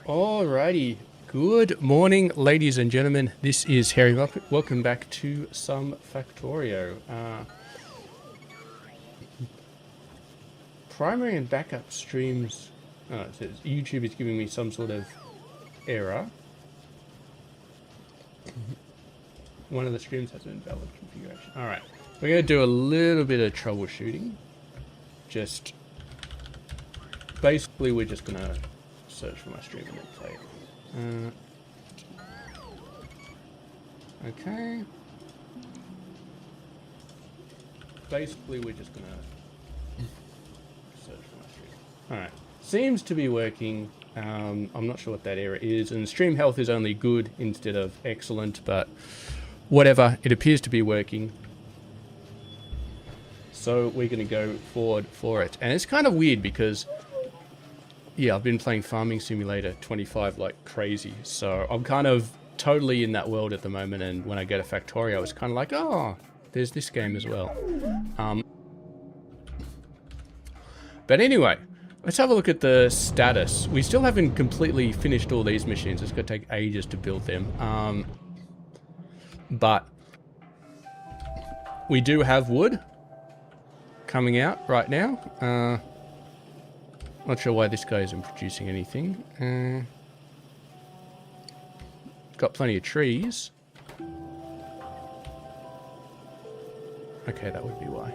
Alrighty, good morning, ladies and gentlemen. This is Hairymuppet. Welcome back to some Factorio. Primary and backup streams. Oh, it says YouTube is giving me some sort of error. One of the streams has an invalid configuration. Alright, we're going to do a little bit of troubleshooting. Basically, we're just going to search for my stream and then play it. Okay. Basically, we're just going to search for my stream. Alright. Seems to be working. I'm not sure what that error is. And stream health is only good instead of excellent, but whatever. It appears to be working. So we're going to go forward for it. And it's kind of weird because, yeah, I've been playing Farming Simulator 25 like crazy. So I'm kind of totally in that world at the moment. And when I go to Factorio, it's kind of like, oh, there's this game as well. But anyway, let's have a look at the status. We still haven't completely finished all these machines. It's going to take ages to build them. But we do have wood coming out right now. Not sure why this guy isn't producing anything. Got plenty of trees. Okay, that would be why.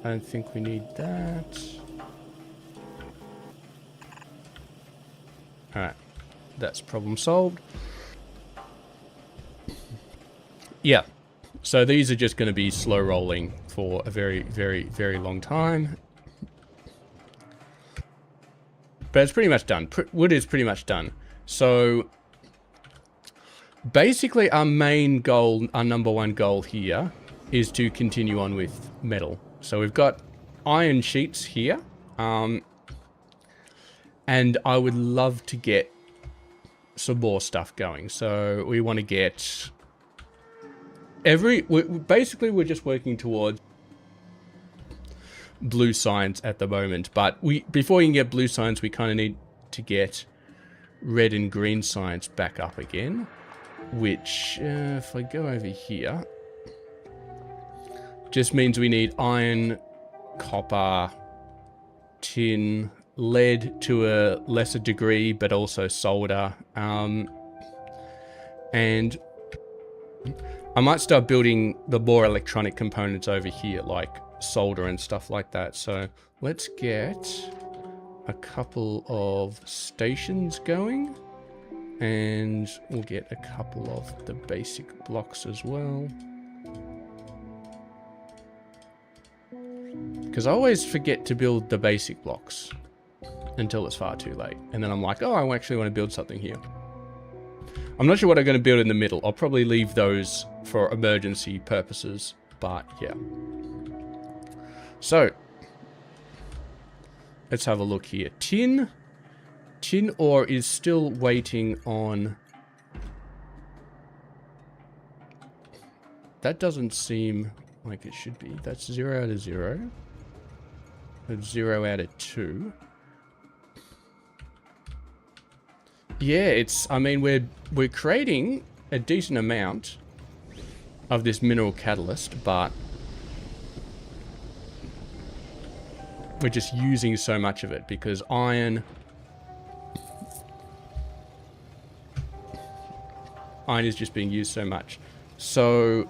I don't think we need that. Alright, that's problem solved. Yeah, so these are just going to be slow rolling for a very, very, very long time. But it's pretty much done. Wood is pretty much done. So basically our main goal, our number one goal here is to continue on with metal. So we've got iron sheets here. And I would love to get some more stuff going. So we want to get basically we're just working towards blue signs at the moment, but before you can get blue signs, we kind of need to get red and green signs back up again, which if I go over here, just means we need iron, copper, tin, lead to a lesser degree, but also solder, and I might start building the more electronic components over here, like solder and stuff like that. So let's get a couple of stations going, and we'll get a couple of the basic blocks as well, because I always forget to build the basic blocks until it's far too late, and then I'm like, oh, I actually want to build something here. I'm not sure what I'm going to build in the middle. I'll probably leave those for emergency purposes, but yeah. So, let's have a look here. Tin ore is still waiting on... That doesn't seem like it should be. That's 0 out of 0. That's 0 out of 2. Yeah, I mean, we're creating a decent amount of this mineral catalyst, but we're just using so much of it because iron is just being used so much. So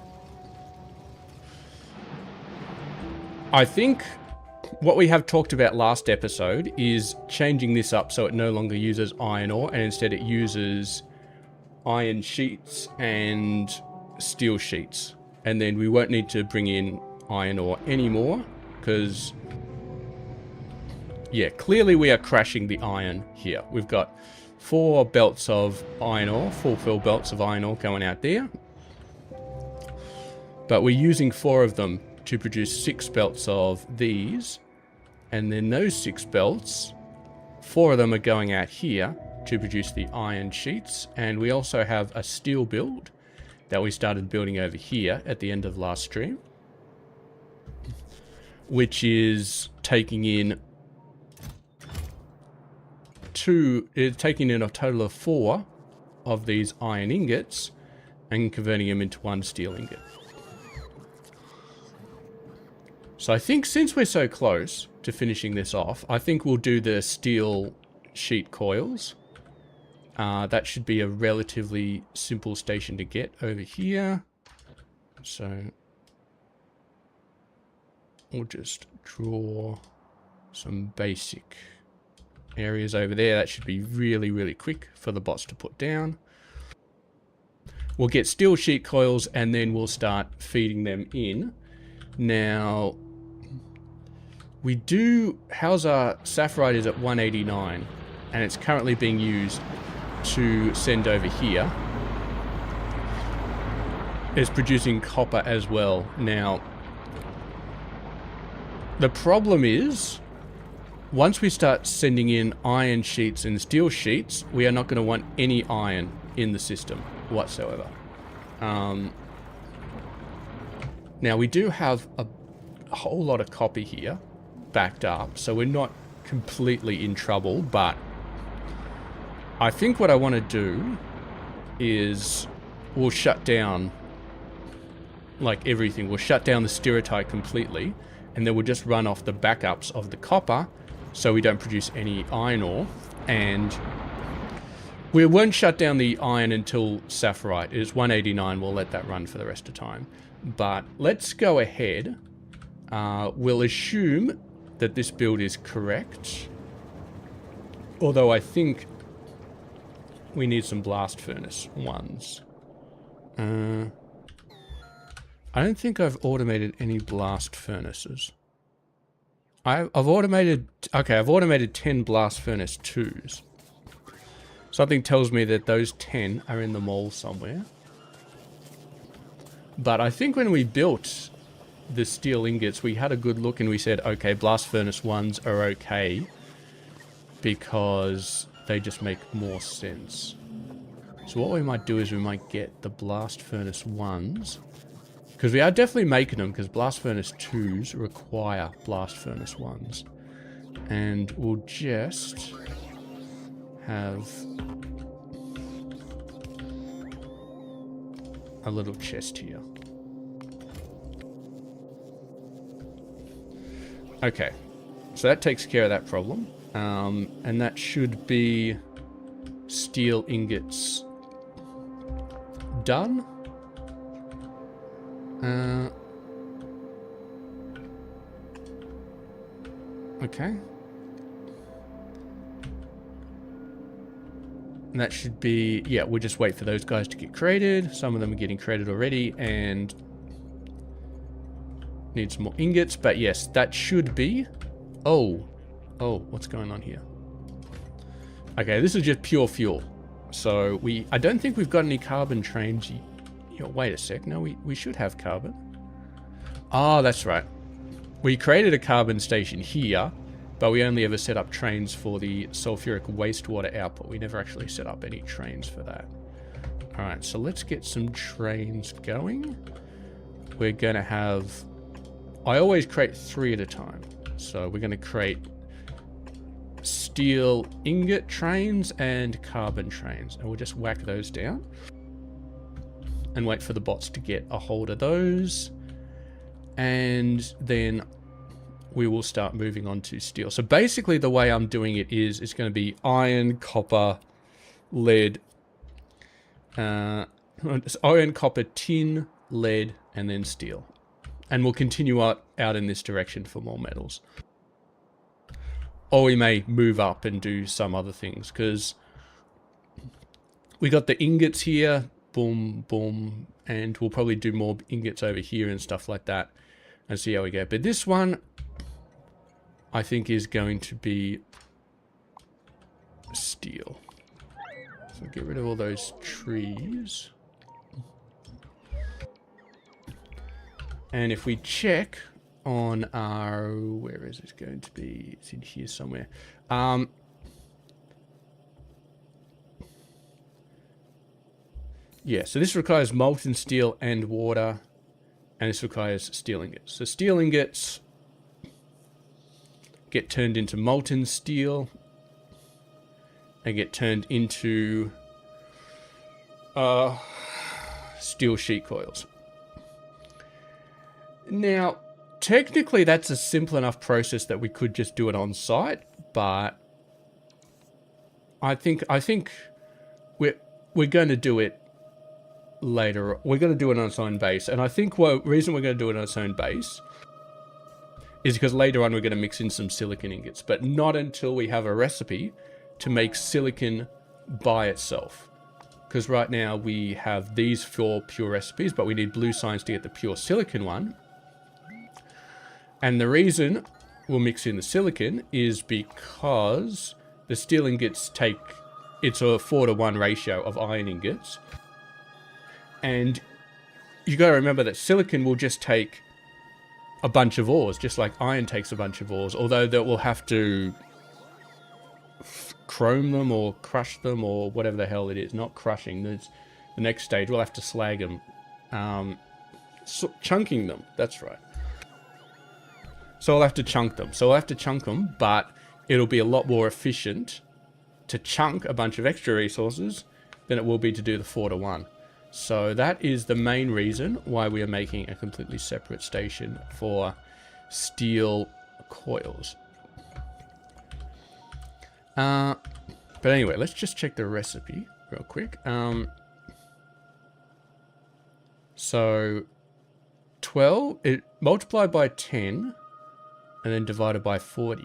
I think what we have talked about last episode is changing this up so it no longer uses iron ore, and instead it uses iron sheets and steel sheets. And then we won't need to bring in iron ore anymore because, yeah, clearly we are crashing the iron here. We've got 4 belts of iron ore, full fill belts of iron ore going out there. But we're using 4 of them to produce 6 belts of these. And then those 6 belts, 4 of them are going out here to produce the iron sheets. And we also have a steel build that we started building over here at the end of last stream, which is taking in taking in a total of 4 of these iron ingots and converting them into 1 steel ingot. So I think since we're so close to finishing this off, I think we'll do the steel sheet coils. That should be a relatively simple station to get over here. So we'll just draw some basic areas over there. That should be really, really quick for the bots to put down. We'll get steel sheet coils and then we'll start feeding them in. Now, we do... How's our Saffrite is at 189 and it's currently being used to send over here. It's producing copper as well. Now, the problem is, once we start sending in iron sheets and steel sheets, we are not going to want any iron in the system whatsoever. Now, we do have a whole lot of copper here backed up, so we're not completely in trouble, but I think what I want to do is we'll shut down like everything. We'll shut down the stereotype completely, and then we'll just run off the backups of the copper so we don't produce any iron ore, and we won't shut down the iron until Saffrite is 189. We'll let that run for the rest of the time. But let's go ahead. We'll assume that this build is correct, although I think we need some blast furnace ones. I don't think I've automated any blast furnaces. I've automated 10 blast furnace 2s. Something tells me that those 10 are in the mall somewhere. But I think when we built the steel ingots, we had a good look and we said, okay, blast furnace 1s are okay because they just make more sense. So what we might do is we might get the blast furnace 1s, because we are definitely making them, because blast furnace 2s require blast furnace 1s. And we'll just have a little chest here. Okay, so that takes care of that problem. And that should be steel ingots done. Okay. And that should be, yeah, we'll just wait for those guys to get created. Some of them are getting created already and need some more ingots. But yes, that should be, oh, what's going on here? Okay, this is just pure fuel. So I don't think we've got any carbon trains. Wait a sec, no, we should have carbon. Oh, that's right. We created a carbon station here, but we only ever set up trains for the sulfuric wastewater output. We never actually set up any trains for that. All right, so let's get some trains going. We're gonna have, I always create 3 at a time. So we're gonna create steel ingot trains and carbon trains, and we'll just whack those down and wait for the bots to get a hold of those, and then we will start moving on to steel. So basically the way I'm doing it is it's going to be iron, copper, lead, iron, copper, tin, lead, and then steel, and we'll continue out in this direction for more metals. Or we may move up and do some other things, because we got the ingots here, boom, boom, and we'll probably do more ingots over here and stuff like that and see how we go. But this one, I think, is going to be steel. So get rid of all those trees. And if we check on our, where is it going to be? It's in here somewhere. Yeah, so this requires molten steel and water, and this requires steel ingots. So steel ingots get turned into molten steel, and get turned into steel sheet coils. Now, technically that's a simple enough process that we could just do it on site, but I think we're going to do it later. We're going to do it on its own base, and I think the reason we're going to do it on its own base is because later on we're going to mix in some silicon ingots, but not until we have a recipe to make silicon by itself. Because right now we have these 4 pure recipes, but we need blue science to get the pure silicon one. And the reason we'll mix in the silicon is because the steel ingots it's a 4-to-1 ratio of iron ingots. And you got to remember that silicon will just take a bunch of ores, just like iron takes a bunch of ores, although that we'll have to chrome them or crush them or whatever the hell it is. Not crushing, there's the next stage. We'll have to slag them. Chunking them, that's right. So I'll have to chunk them. But it'll be a lot more efficient to chunk a bunch of extra resources than it will be to do the 4-to-1. So that is the main reason why we are making a completely separate station for steel coils. But anyway, let's just check the recipe real quick. So 12, it multiplied by 10 and then divided by 40.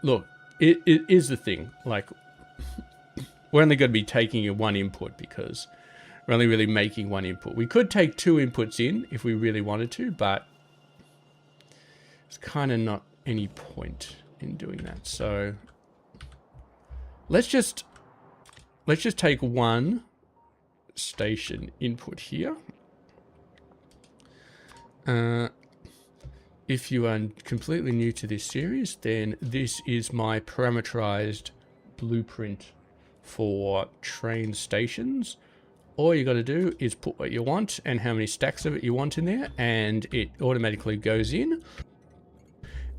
Look, it is the thing. Like, we're only going to be taking a 1 input because we're only really making 1 input. We could take 2 inputs in if we really wanted to, but it's kind of not any point in doing that. So let's just take 1 station input here. If you are completely new to this series, then this is my parameterized blueprint for train stations. All you got to do is put what you want and how many stacks of it you want in there, and it automatically goes in.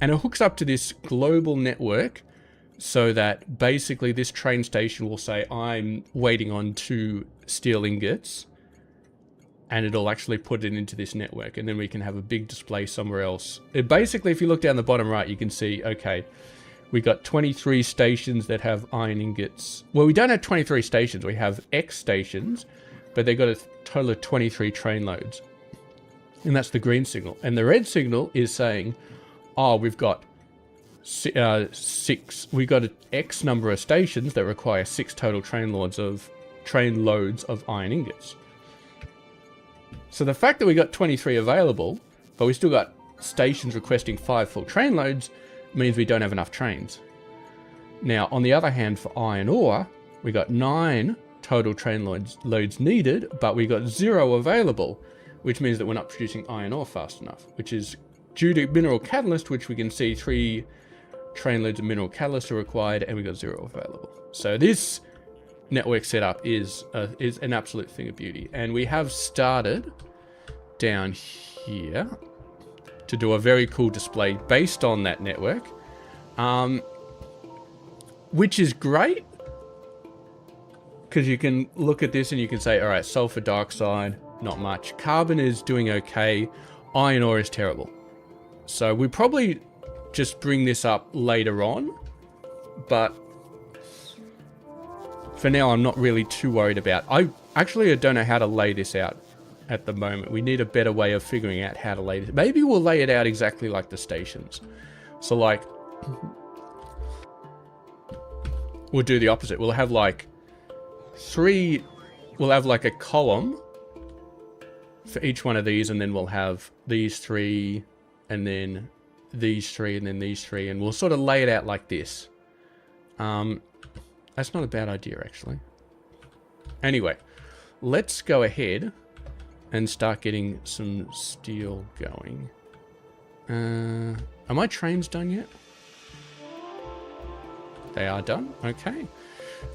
And it hooks up to this global network so that basically this train station will say, I'm waiting on 2 steel ingots, and it'll actually put it into this network, and then we can have a big display somewhere else. Basically, if you look down the bottom right, you can see, okay, we got 23 stations that have iron ingots. Well, we don't have 23 stations. We have X stations, but they've got a total of 23 train loads. And that's the green signal. And the red signal is saying, oh, we've got 6. We've got an X number of stations that require 6 total train loads of iron ingots. So the fact that we got 23 available, but we still got stations requesting 5 full train loads, means we don't have enough trains. Now, on the other hand, for iron ore, we got 9 total train loads needed, but we got 0 available, which means that we're not producing iron ore fast enough, which is due to mineral catalyst, which we can see 3 train loads of mineral catalyst are required, and we got 0 available. So this network setup is an absolute thing of beauty. And we have started down here to do a very cool display based on that network, which is great because you can look at this and you can say, all right, sulfur dioxide, not much. Carbon is doing okay. Iron ore is terrible. So we probably just bring this up later on, but for now, I'm not really too worried about. I don't know how to lay this out at the moment. We need a better way of figuring out how to lay this. Maybe we'll lay it out exactly like the stations. So like, we'll do the opposite. We'll have like 3, we'll have like a column for each one of these, and then we'll have these 3, and then these 3, and then these 3, and we'll sort of lay it out like this. That's not a bad idea, actually. Anyway, let's go ahead and start getting some steel going. Are my trains done yet? They are done. Okay.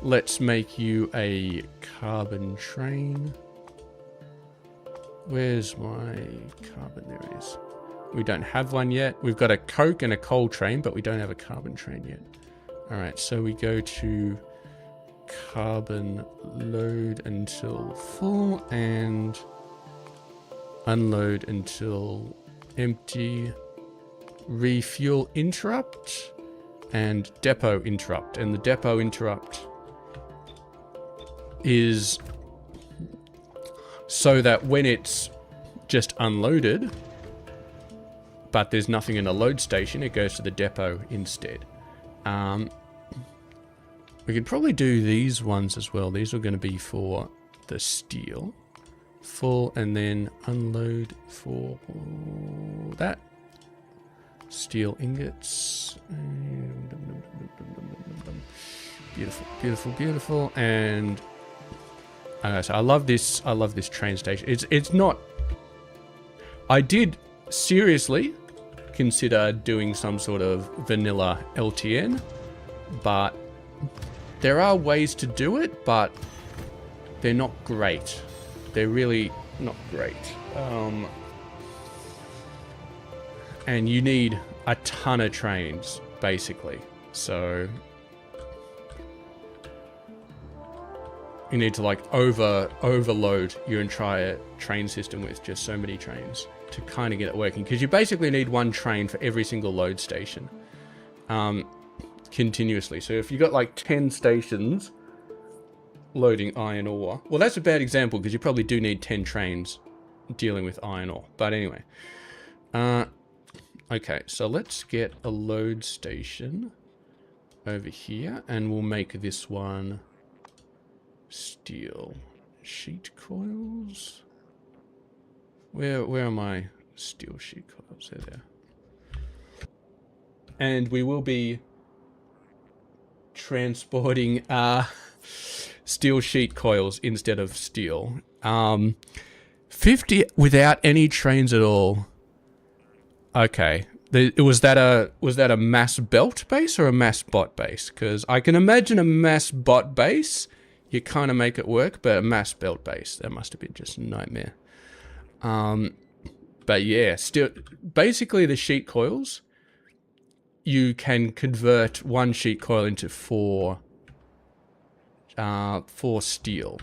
Let's make you a carbon train. Where's my carbon? There it is. We don't have one yet. We've got a coke and a coal train, but we don't have a carbon train yet. All right, so we go to carbon load until full and unload until empty. Refuel interrupt and depot interrupt. And the depot interrupt is so that when it's just unloaded, but there's nothing in a load station, it goes to the depot instead. We could probably do these ones as well. These are going to be for the steel. Full and then unload for that. Steel ingots. Beautiful, beautiful, beautiful. And so I love this train station. It's not... I did seriously consider doing some sort of vanilla LTN, but there are ways to do it, but they're not great. They're really not great. And you need a ton of trains, basically. So you need to like overload your entire train system with just so many trains to kind of get it working. Because you basically need one train for every single load station. Continuously. So if you got like 10 stations loading iron ore, well, that's a bad example because you probably do need 10 trains dealing with iron ore. But anyway, okay, so let's get a load station over here, and we'll make this one steel sheet coils. Where are my steel sheet coils? They're there. And we will be transporting steel sheet coils instead of steel. 50 without any trains at all. Okay. Was that a mass belt base or a mass bot base? Because I can imagine a mass bot base, you kind of make it work, but a mass belt base, that must have been just a nightmare. But yeah, still, basically the sheet coils, you can convert one sheet coil into four steel.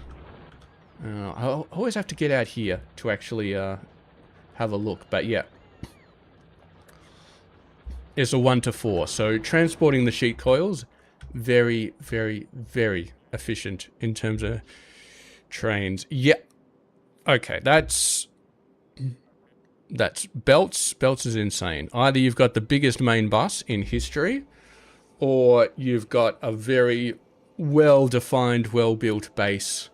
I always have to get out here to actually have a look, but yeah. It's a 1-to-4, so transporting the sheet coils, very, very, very efficient in terms of trains. Yeah. Okay, that's belts. Belts is insane. Either you've got the biggest main bus in history, or you've got a very well-defined, well-built base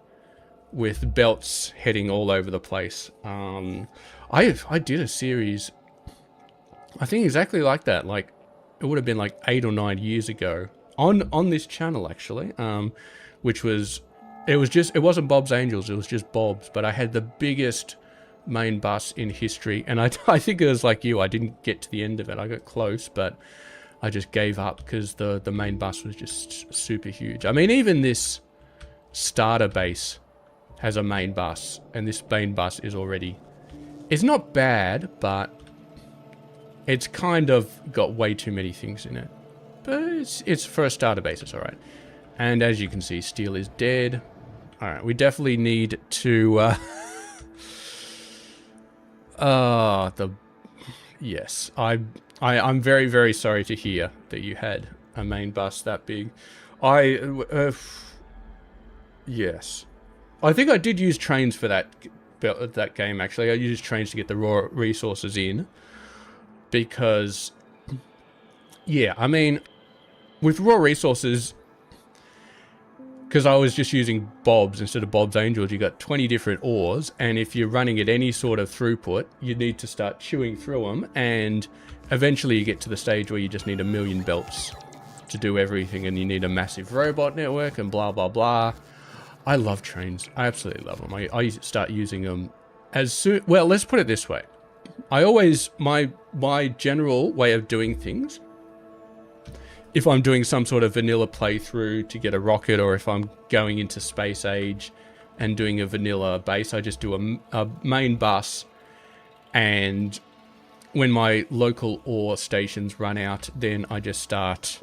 with belts heading all over the place. I did a series, I think exactly like that. Like, it would have been like 8 or 9 years ago on this channel, actually, which was, it wasn't Bob's Angels, it was just Bob's, but I had the biggest main bus in history, and I think it was like you, I didn't get to the end of it. I got close, but I just gave up because the main bus was just super huge. I mean, even this starter base has a main bus, and this main bus is already, it's not bad, but it's kind of got way too many things in it. But it's for a starter base, it's alright. And as you can see, steel is dead. Alright, we definitely need to yes, I'm very, very sorry to hear that you had a main bus that big. Yes, I think I did use trains for that game. Actually, I used trains to get the raw resources in, because yeah, I mean, with raw resources, because I was just using Bob's instead of Bob's Angels, you got 20 different ores, and if you're running at any sort of throughput, you need to start chewing through them, and eventually you get to the stage where you just need 1 million belts to do everything, and you need a massive robot network, and blah, blah, blah. I love trains. I absolutely love them. I start using them as soon... Well, let's put it this way. I always... My general way of doing things, if I'm doing some sort of vanilla playthrough to get a rocket, or if I'm going into space age and doing a vanilla base, I just do a main bus, and when my local ore stations run out, then I just start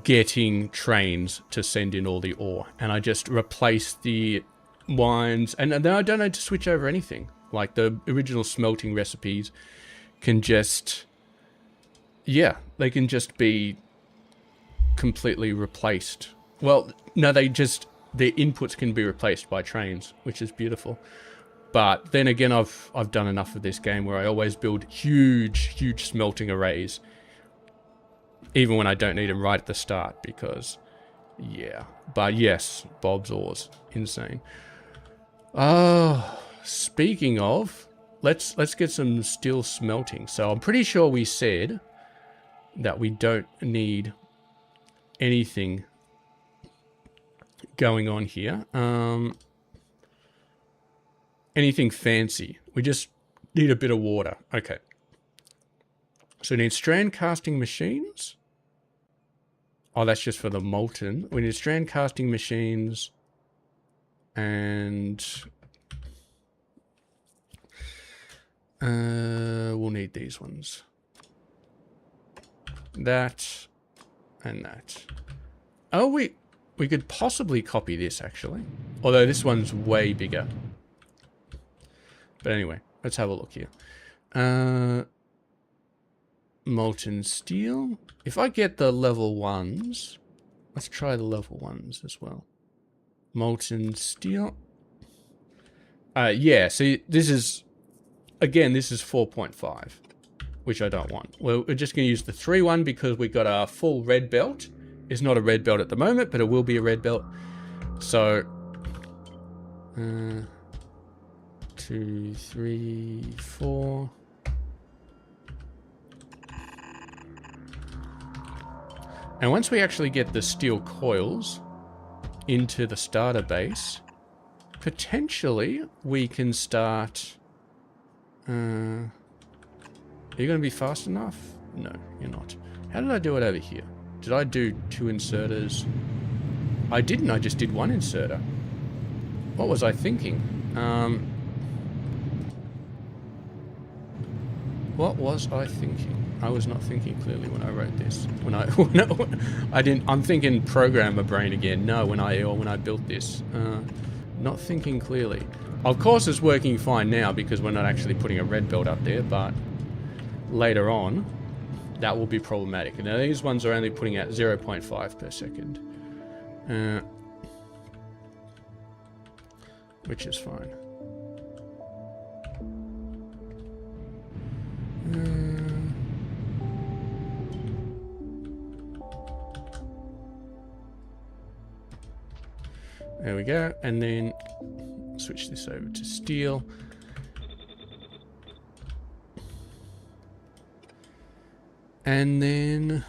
getting trains to send in all the ore. And I just replace the wines. And then I don't need to switch over anything. Like the original smelting recipes can just... Yeah, they can just be completely replaced. Well, no, their inputs can be replaced by trains, which is beautiful. But then again, I've done enough of this game where I always build huge smelting arrays, even when I don't need them right at the start, because, yeah. But yes, Bob's ores, insane. Oh, speaking of, let's get some steel smelting. So I'm pretty sure we said that we don't need anything going on here. Anything fancy. We just need a bit of water. Okay. So we need strand casting machines. Oh, that's just for the molten. We need strand casting machines. And we'll need these ones. That and that. Oh, we could possibly copy this, actually. Although this one's way bigger. But anyway, let's have a look here. Molten steel. If I get the level 1s, let's try the level 1s as well. Molten steel. Yeah, see, this is, again, this is 4.5, which I don't want. Well, we're just going to use the 3-1 because we got our full red belt. It's not a red belt at the moment, but it will be a red belt. So, 2, 3, 4. And once we actually get the steel coils into the starter base, potentially we can start... are you going to be fast enough? No, you're not. How did I do it over here? Did I do 2 inserters? I didn't, I just did 1 inserter. What was I thinking? What was I thinking? I was not thinking clearly when I wrote this. I'm thinking programmer brain again. No, when I built this. Not thinking clearly. Of course it's working fine now because we're not actually putting a red belt up there, but later on, that will be problematic. Now these ones are only putting out 0.5 per second. Which is fine. There we go, and then switch this over to steel. And then,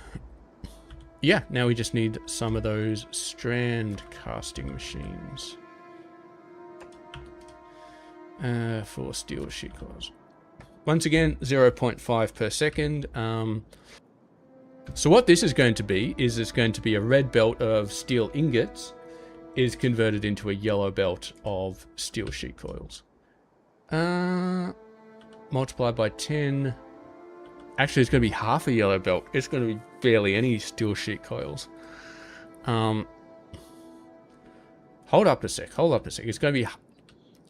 yeah, now we just need some of those strand casting machines for steel sheet coils. Once again, 0.5 per second. So what this is going to be is it's going to be a red belt of steel ingots is converted into a yellow belt of steel sheet coils. Multiplied by 10. Actually, it's going to be half a yellow belt. It's going to be barely any steel sheet coils. Hold up a sec. It's going to be...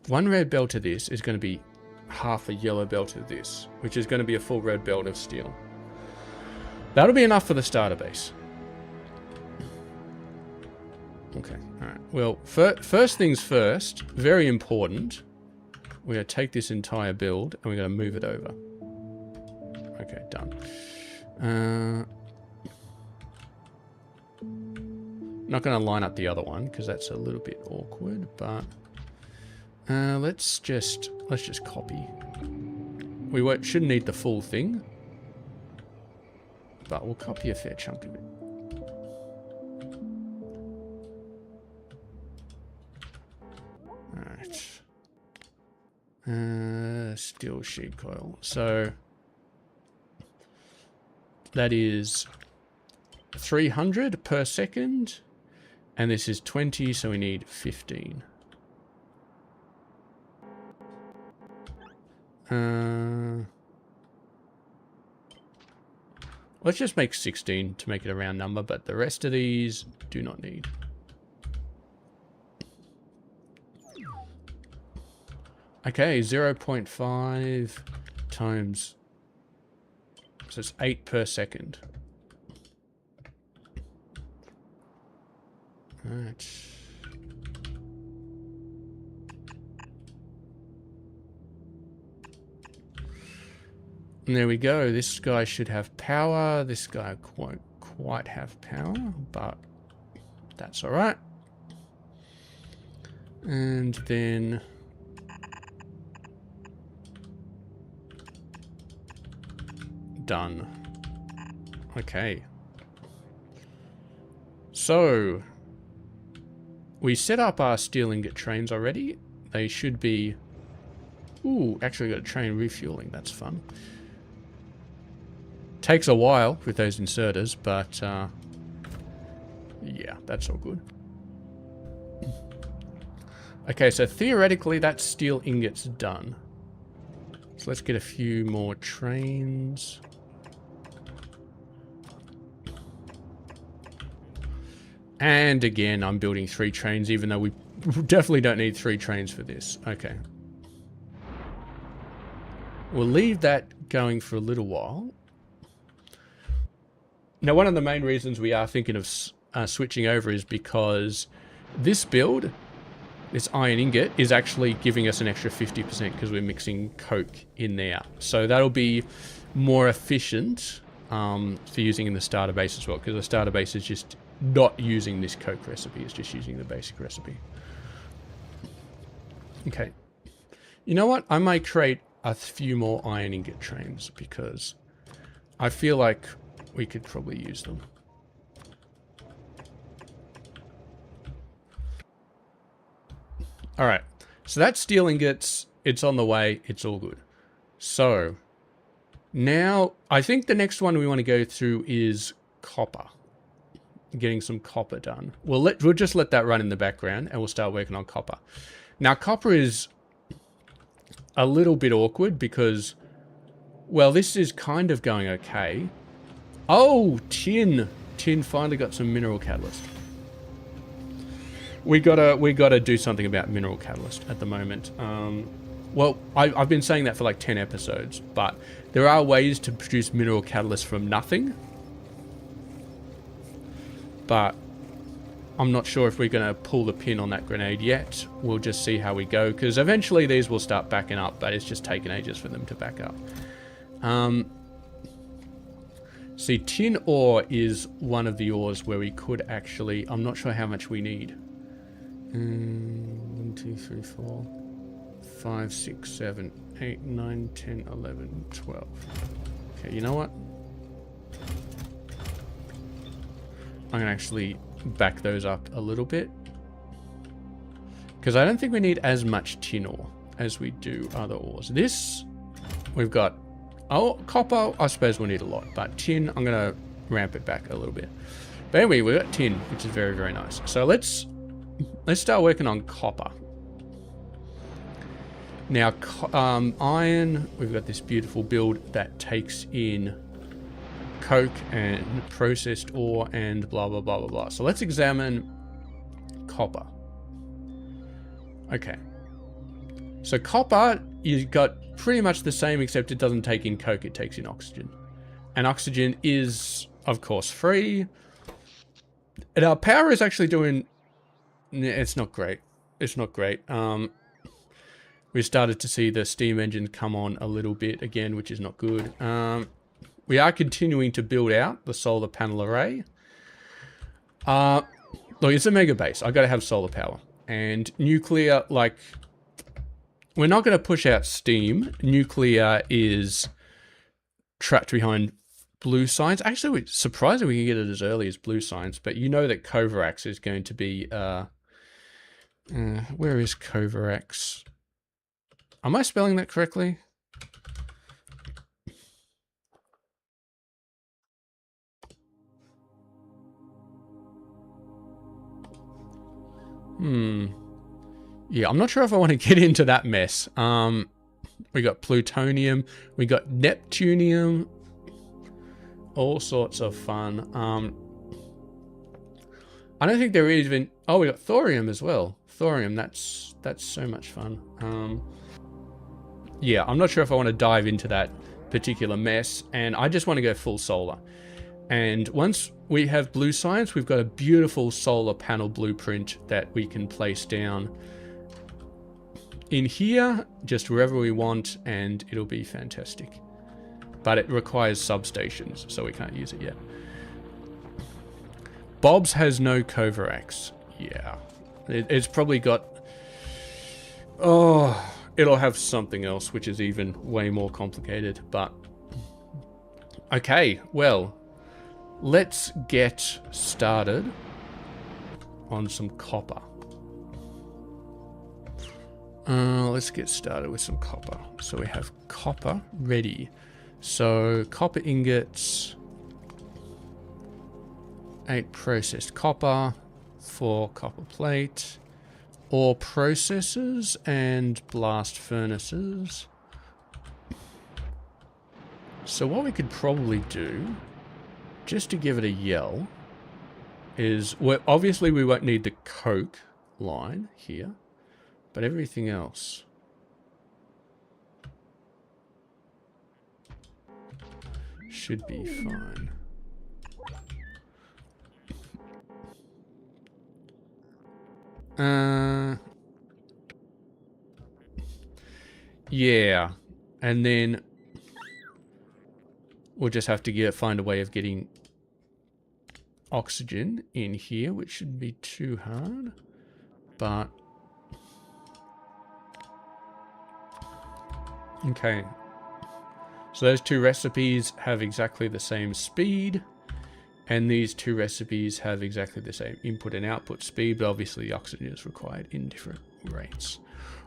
1 red belt of this is going to be half a yellow belt of this, which is going to be a full red belt of steel. That'll be enough for the starter base. Okay, alright. Well, first things first, very important, we're going to take this entire build and we're going to move it over. Okay, done. Not going to line up the other one because that's a little bit awkward, but let's just copy. We shouldn't need the full thing, but we'll copy a fair chunk of it. Alright. Steel sheet coil. So that is 300 per second, and this is 20, so we need 15. Let's just make 16 to make it a round number, but the rest of these do not need. Okay, 0.5 times. So it's 8 per second. Alright. And there we go. This guy should have power. This guy won't quite have power, but that's all right. And then done. Okay. So we set up our steel ingot trains already. They should be... Ooh, actually got a train refueling. That's fun. Takes a while with those inserters, but yeah, that's all good. Okay, so theoretically that steel ingot's done. So let's get a few more trains. And again, I'm building 3 trains, even though we definitely don't need 3 trains for this. Okay. We'll leave that going for a little while. Now, one of the main reasons we are thinking of switching over is because this build, this iron ingot, is actually giving us an extra 50% because we're mixing coke in there. So that'll be more efficient for using in the starter base as well, because the starter base is just not using this coke recipe, it's just using the basic recipe. Okay. You know what? I might create a few more iron ingot trains because I feel like we could probably use them. All right. So that's steel ingots. It's on the way. It's all good. So now I think the next one we want to go through is copper. Getting some copper done. We'll just let that run in the background and we'll start working on copper. Now copper is a little bit awkward because, well, this is kind of going okay. Oh, tin. Tin finally got some mineral catalyst. We gotta do something about mineral catalyst at the moment. Well, I've been saying that for like 10 episodes, but there are ways to produce mineral catalyst from nothing. But I'm not sure if we're going to pull the pin on that grenade yet. We'll just see how we go, because eventually these will start backing up, but it's just taken ages for them to back up. See, tin ore is one of the ores where we could actually... I'm not sure how much we need. 1, 2, 3, 4, 5, 6, 7, 8, 9, 10, 11, 12. Okay, you know what? I'm going to actually back those up a little bit. Because I don't think we need as much tin ore as we do other ores. This, we've got... Oh, copper, I suppose we'll need a lot. But tin, I'm going to ramp it back a little bit. But anyway, we've got tin, which is very, very nice. So let's start working on copper. Now, iron, we've got this beautiful build that takes in coke and processed ore and blah, blah, blah, blah, blah. So let's examine copper. Okay. So copper, you've got pretty much the same, except it doesn't take in coke, it takes in oxygen. And oxygen is, of course, free. And our power is actually doing... It's not great. It's not great. We started to see the steam engine come on a little bit again, which is not good. We are continuing to build out the solar panel array. Look, it's a mega base. I got to have solar power. And nuclear, like... We're not going to push out steam. Nuclear is trapped behind blue science. Actually, surprisingly, we can get it as early as blue science. But you know that Coverax is going to be... where is Coverax? Am I spelling that correctly? Yeah, I'm not sure if I want to get into that mess. We got plutonium. We got neptunium. all sorts of fun. I don't think there is even... Oh, we got thorium as well. Thorium, that's so much fun. Yeah, I'm not sure if I want to dive into that particular mess, and I just want to go full solar. And once we have blue science, we've got a beautiful solar panel blueprint that we can place down in here, just wherever we want, and it'll be fantastic. But it requires substations, so we can't use it yet. Bob's has no Kovarax. Yeah. It's probably got... Oh, it'll have something else, which is even way more complicated, but... Okay, well, let's get started on some copper. Let's get started with some copper. So we have copper ready. So copper ingots, 8 processed copper, 4 copper plate, ore processors and blast furnaces. So what we could probably do, just to give it a yell, is, well, obviously we won't need the coke line here, but everything else should be fine. Yeah, and then we'll just have to find a way of getting oxygen in here, which shouldn't be too hard, but okay. So those 2 recipes have exactly the same speed, and these 2 recipes have exactly the same input and output speed, but obviously the oxygen is required in different rates.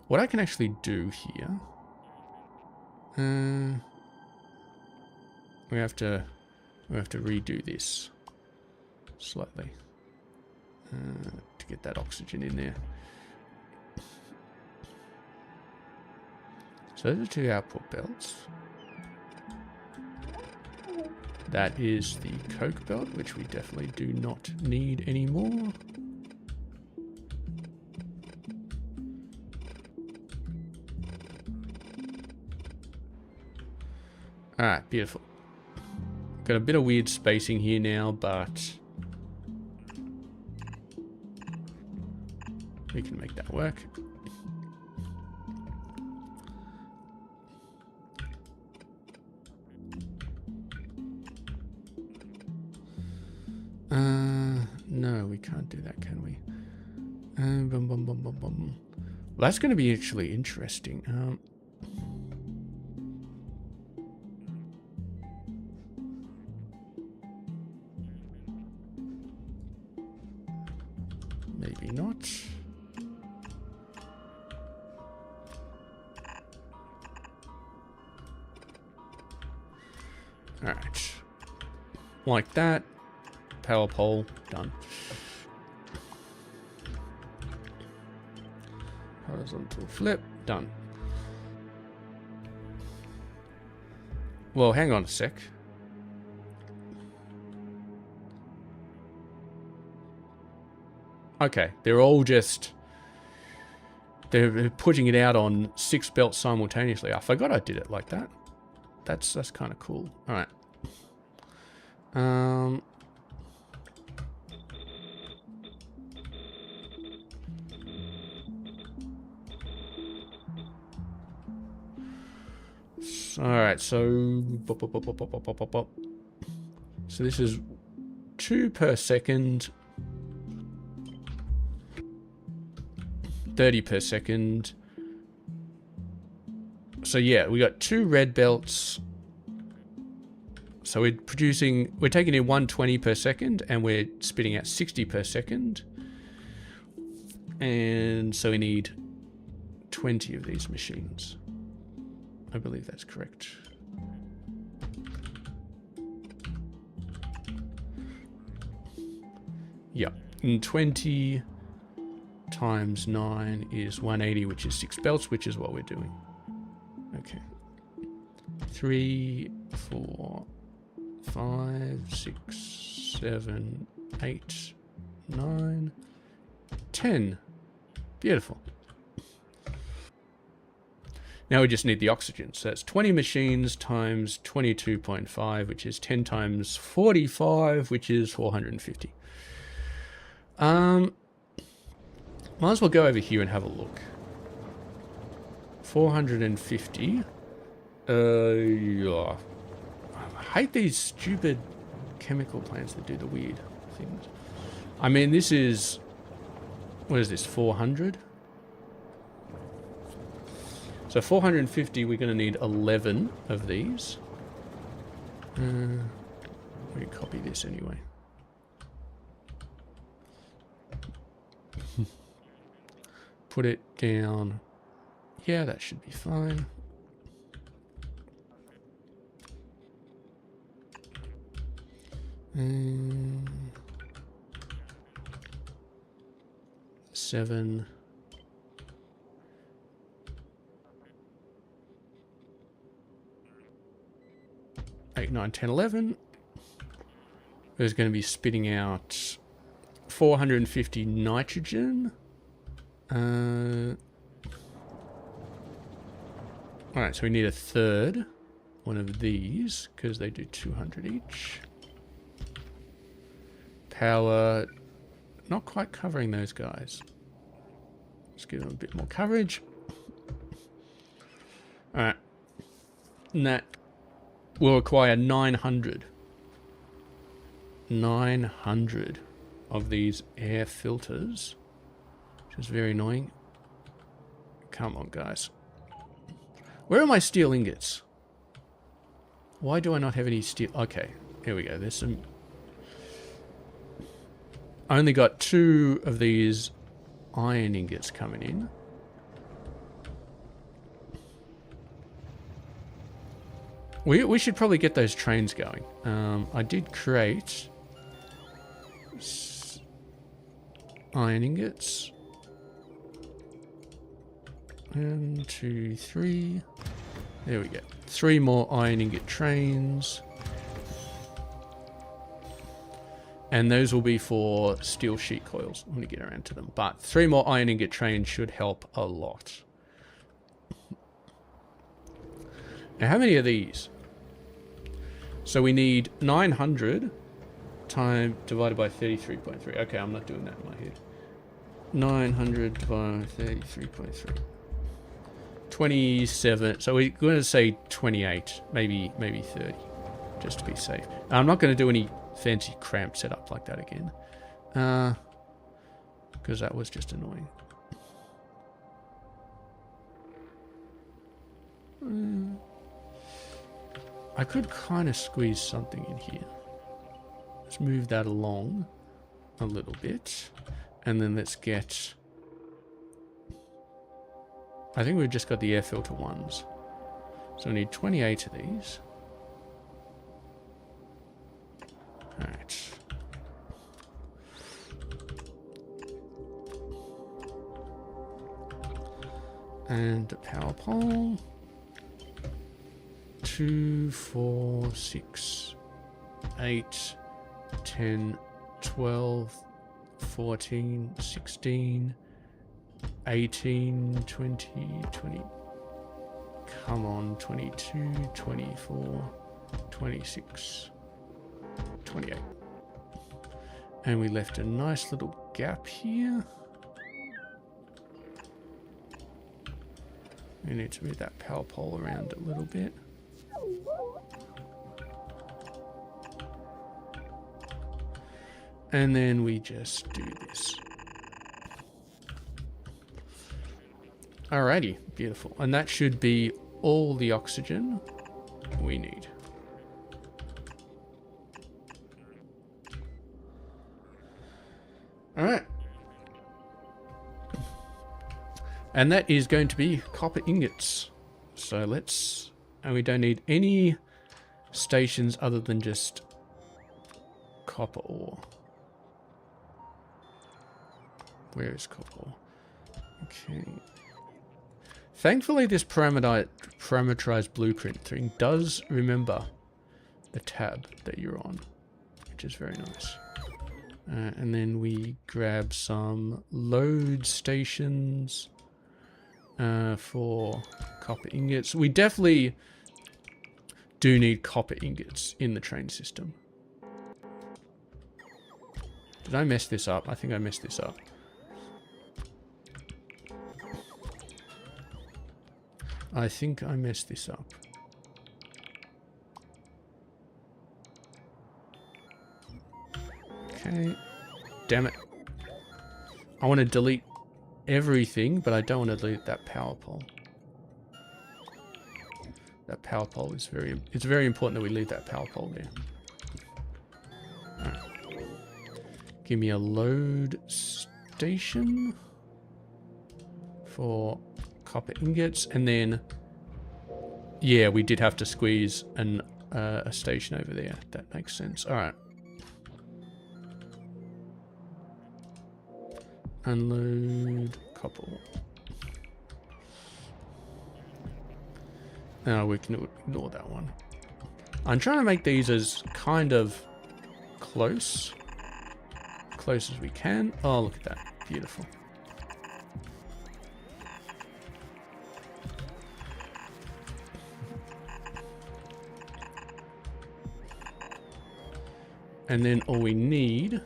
What I can actually do here, we have to redo this slightly to get that oxygen in there. So those are 2 output belts. That is the coke belt, which we definitely do not need anymore. Alright, beautiful. Got a bit of weird spacing here now, but we can make that work. No, we can't do that, can we? Well, that's going to be actually interesting. Maybe not. All right, like that. Power pole, done. Horizontal flip, done. Well, hang on a sec. Okay, they're all just... They're putting it out on 6 belts simultaneously. I forgot I did it like that. That's kind of cool. All right. Alright, so this is 2 per second, 30 per second. So yeah, we got 2 red belts. So we're taking in 120 per second, and we're spitting out 60 per second. And so we need 20 of these machines. I believe that's correct. Yeah, and 20 times 9 is 180, which is 6 belts, which is what we're doing. Okay. 3, 4, 5, 6, 7, 8, 9, 10. Beautiful. Now we just need the oxygen. So that's 20 machines times 22.5, which is 10 times 45, which is 450. Might as well go over here and have a look. 450. Yeah. I hate these stupid chemical plants that do the weird things. I mean, this is... What is this, 400? So 450, we're going to need 11 of these. We copy this anyway. Put it down. Yeah, that should be fine. Seven. 8, 9, 10, 11. There's going to be spitting out 450 nitrogen. Alright, so we need a third one of these because they do 200 each. Power, not quite covering those guys. Let's give them a bit more coverage. Alright. And that will require 900. 900 of these air filters, which is very annoying. Come on, guys. Where are my steel ingots? Why do I not have any steel? Okay, here we go. There's some... I only got 2 of these iron ingots coming in. We should probably get those trains going. I did create iron ingots. 1, 2, 3. There we go. 3 more iron ingot trains. And those will be for steel sheet coils when we get around to them. But 3 more iron ingot trains should help a lot. Now, how many of these? So we need 900 divided by 33.3. Okay, I'm not doing that in my head. 900 divided by 33.3. 27. So we're going to say 28, maybe 30, just to be safe. I'm not going to do any fancy cramp setup like that again, because that was just annoying. I could kind of squeeze something in here. Let's move that along a little bit. And then let's get... I think we've just got the air filter ones. So we need 28 of these. Alright. And a power pole. 2, 4, 6, 8, 10, 12, 14, 16, 18, 20, 20. Come on, 22, 24, 26, 28. And we left a nice little gap here. We need to move that power pole around a little bit. And then we just do this. Alrighty, beautiful. And that should be all the oxygen we need. Alright. And that is going to be copper ingots. So let's... And we don't need any stations other than just copper ore. Where is copper? Okay. Thankfully, this parameterized blueprint thing does remember the tab that you're on, which is very nice. And then we grab some load stations for copper ingots. We definitely do need copper ingots in the train system. Did I mess this up? I think I messed this up. I think I messed this up. Okay. Damn it. I want to delete everything, but I don't want to delete that power pole. That power pole is it's very important that we leave that power pole there. Alright. Give me a load station for copper ingots, and then yeah, we did have to squeeze a station over there. That makes sense. Alright. Unload copper. No, we can ignore that one. I'm trying to make these as kind of close as we can. Oh, look at that. Beautiful. And then all we need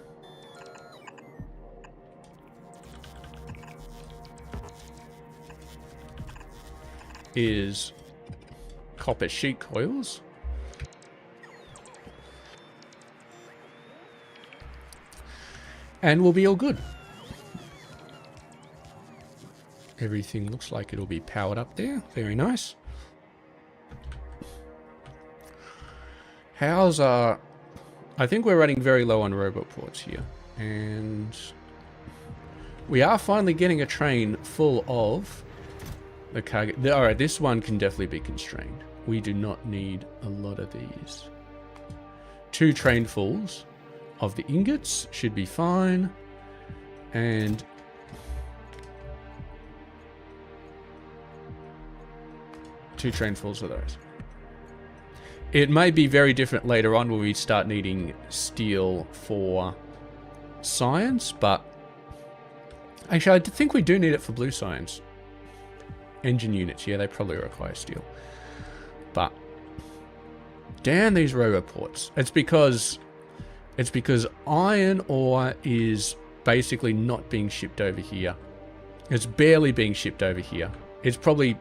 is copper sheet coils. And we'll be all good. Everything looks like it'll be powered up there. Very nice. How's our... I think we're running very low on robot ports here. And we are finally getting a train full of the cargo. Alright, this one can definitely be constrained. We do not need a lot of these. 2 trainfuls of the ingots should be fine. And two trainfuls of those. It may be very different later on when we start needing steel for science, but actually I think we do need it for blue science. Engine units, yeah, they probably require steel. But damn these roboports. It's because iron ore is basically not being shipped over here. It's barely being shipped over here. It's probably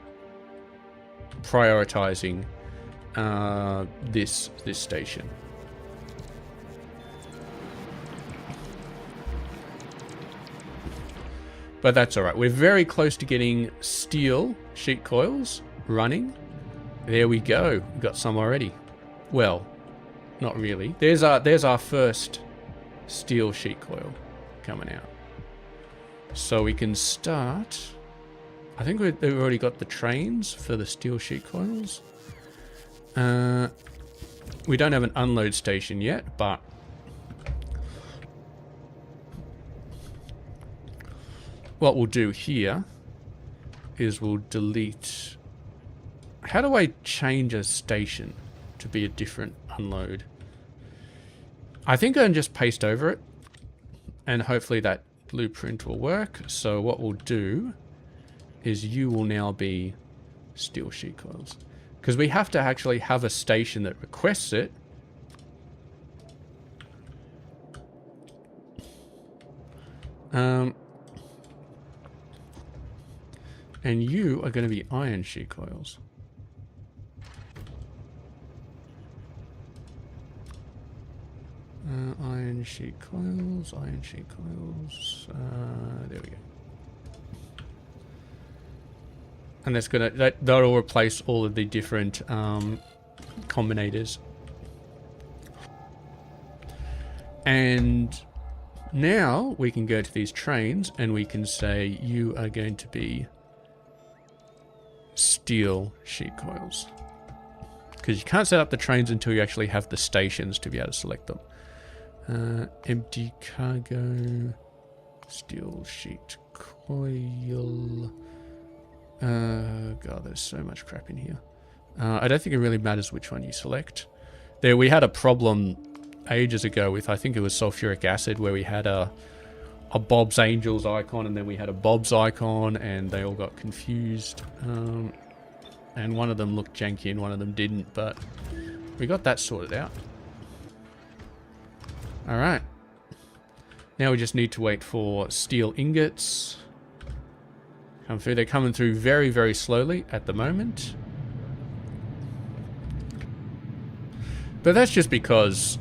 prioritizing this station. But that's alright. We're very close to getting steel sheet coils running. There we go. We've got some already. Well, not really. There's our first steel sheet coil coming out. So we can start. I think we've already got the trains for the steel sheet coils. We don't have an unload station yet, but what we'll do here is we'll delete... How do I change a station to be a different unload? I think I can just paste over it, and hopefully that blueprint will work. So what we'll do is you will now be steel sheet coils. Because we have to actually have a station that requests it. And you are going to be iron sheet coils. Iron sheet coils, iron sheet coils. There we go. And that's gonna that'll replace all of the different combinators. And now we can go to these trains and we can say you are going to be steel sheet coils. Because you can't set up the trains until you actually have the stations to be able to select them. Empty cargo, steel sheet coil. God, there's so much crap in here. I don't think it really matters which one you select. There, we had a problem ages ago with, I think it was sulfuric acid, where we had a Bob's Angels icon, and then we had a Bob's icon, and they all got confused. And one of them looked janky and one of them didn't, but we got that sorted out. Alright. Now we just need to wait for steel ingots. Come through. They're coming through very, very slowly at the moment. But that's just because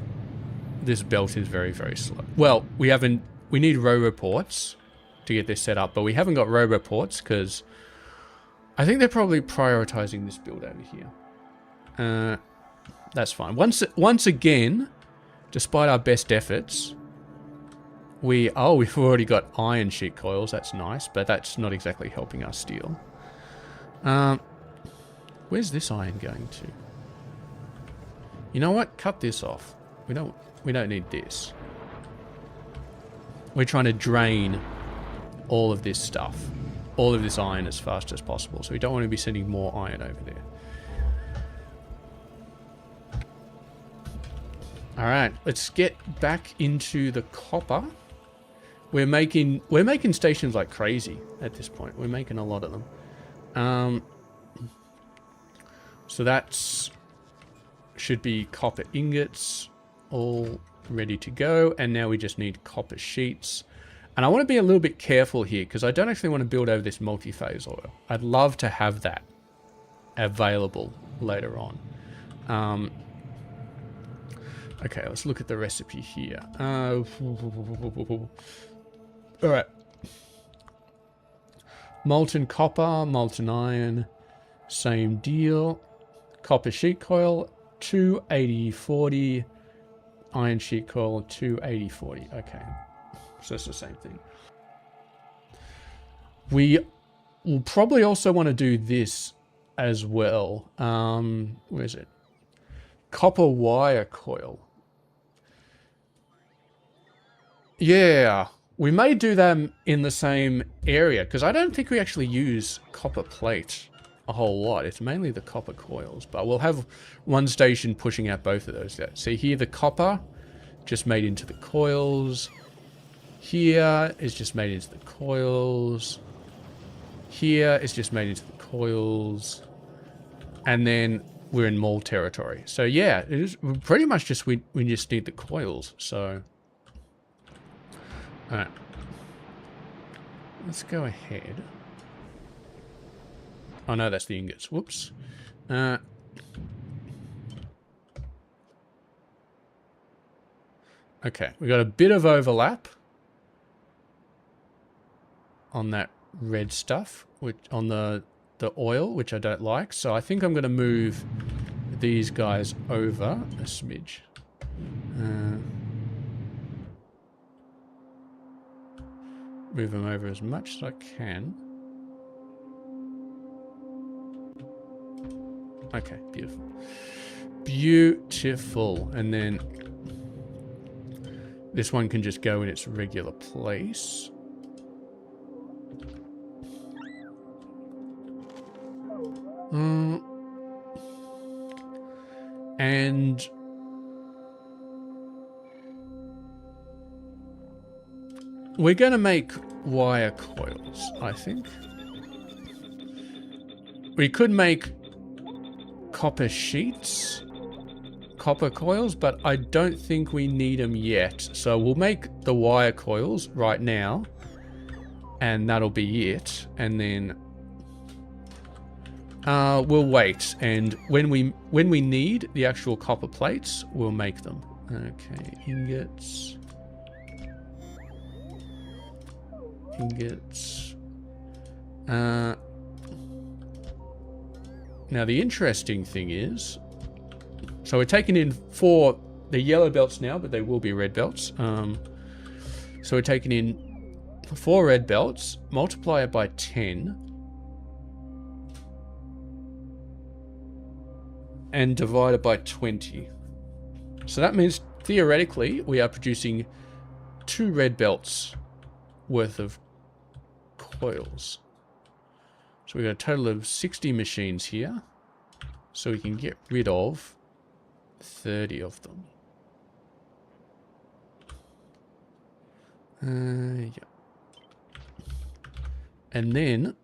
this belt is very, very slow. Well, we need roboports to get this set up, but we haven't got roboports because I think they're probably prioritizing this build over here. That's fine. Once again, despite our best efforts, we've already got iron sheet coils. That's nice, but that's not exactly helping our steel. Where's this iron going to? You know what? Cut this off. We don't need this. We're trying to drain all of this stuff, all of this iron as fast as possible. So we don't want to be sending more iron over there. All right, let's get back into the copper. We're making stations like crazy at this point. We're making a lot of them. So that's should be copper ingots all ready to go, and now we just need copper sheets. And I want to be a little bit careful here because I don't actually want to build over this multi-phase oil. I'd love to have that available later on. Okay, let's look at the recipe here. Alright. Molten copper, molten iron, same deal. Copper sheet coil, 28040. Iron sheet coil, 28040. Okay. So it's the same thing. We will probably also want to do this as well. Where is it? Copper wire coil. Yeah, we may do them in the same area because I don't think we actually use copper plate a whole lot. It's mainly the copper coils, but we'll have one station pushing out both of those. See here, the copper just made into the coils. Here is just made into the coils. Here is just made into the coils. And then we're in mall territory. So yeah, it is pretty much just we just need the coils. So alright. Let's go ahead. Oh no, that's the ingots. Whoops. Okay, we got a bit of overlap on that red stuff, which on the oil, which I don't like. So I think I'm going to move these guys over a smidge. Move them over as much as I can. Okay, beautiful. Beautiful. And then this one can just go in its regular place. And we're going to make wire coils, I think. We could make copper sheets, copper coils, but I don't think we need them yet. So we'll make the wire coils right now, and that'll be it. And then we'll wait, and when we need the actual copper plates, we'll make them. Okay, ingots. Now the interesting thing is, so we're taking in 4, they're yellow belts now, but they will be red belts. So we're taking in 4 red belts, multiply it by 10, and divide it by 20. So that means theoretically we are producing 2 red belts worth of coils. So we've got a total of 60 machines here. So we can get rid of 30 of them. Yeah. And then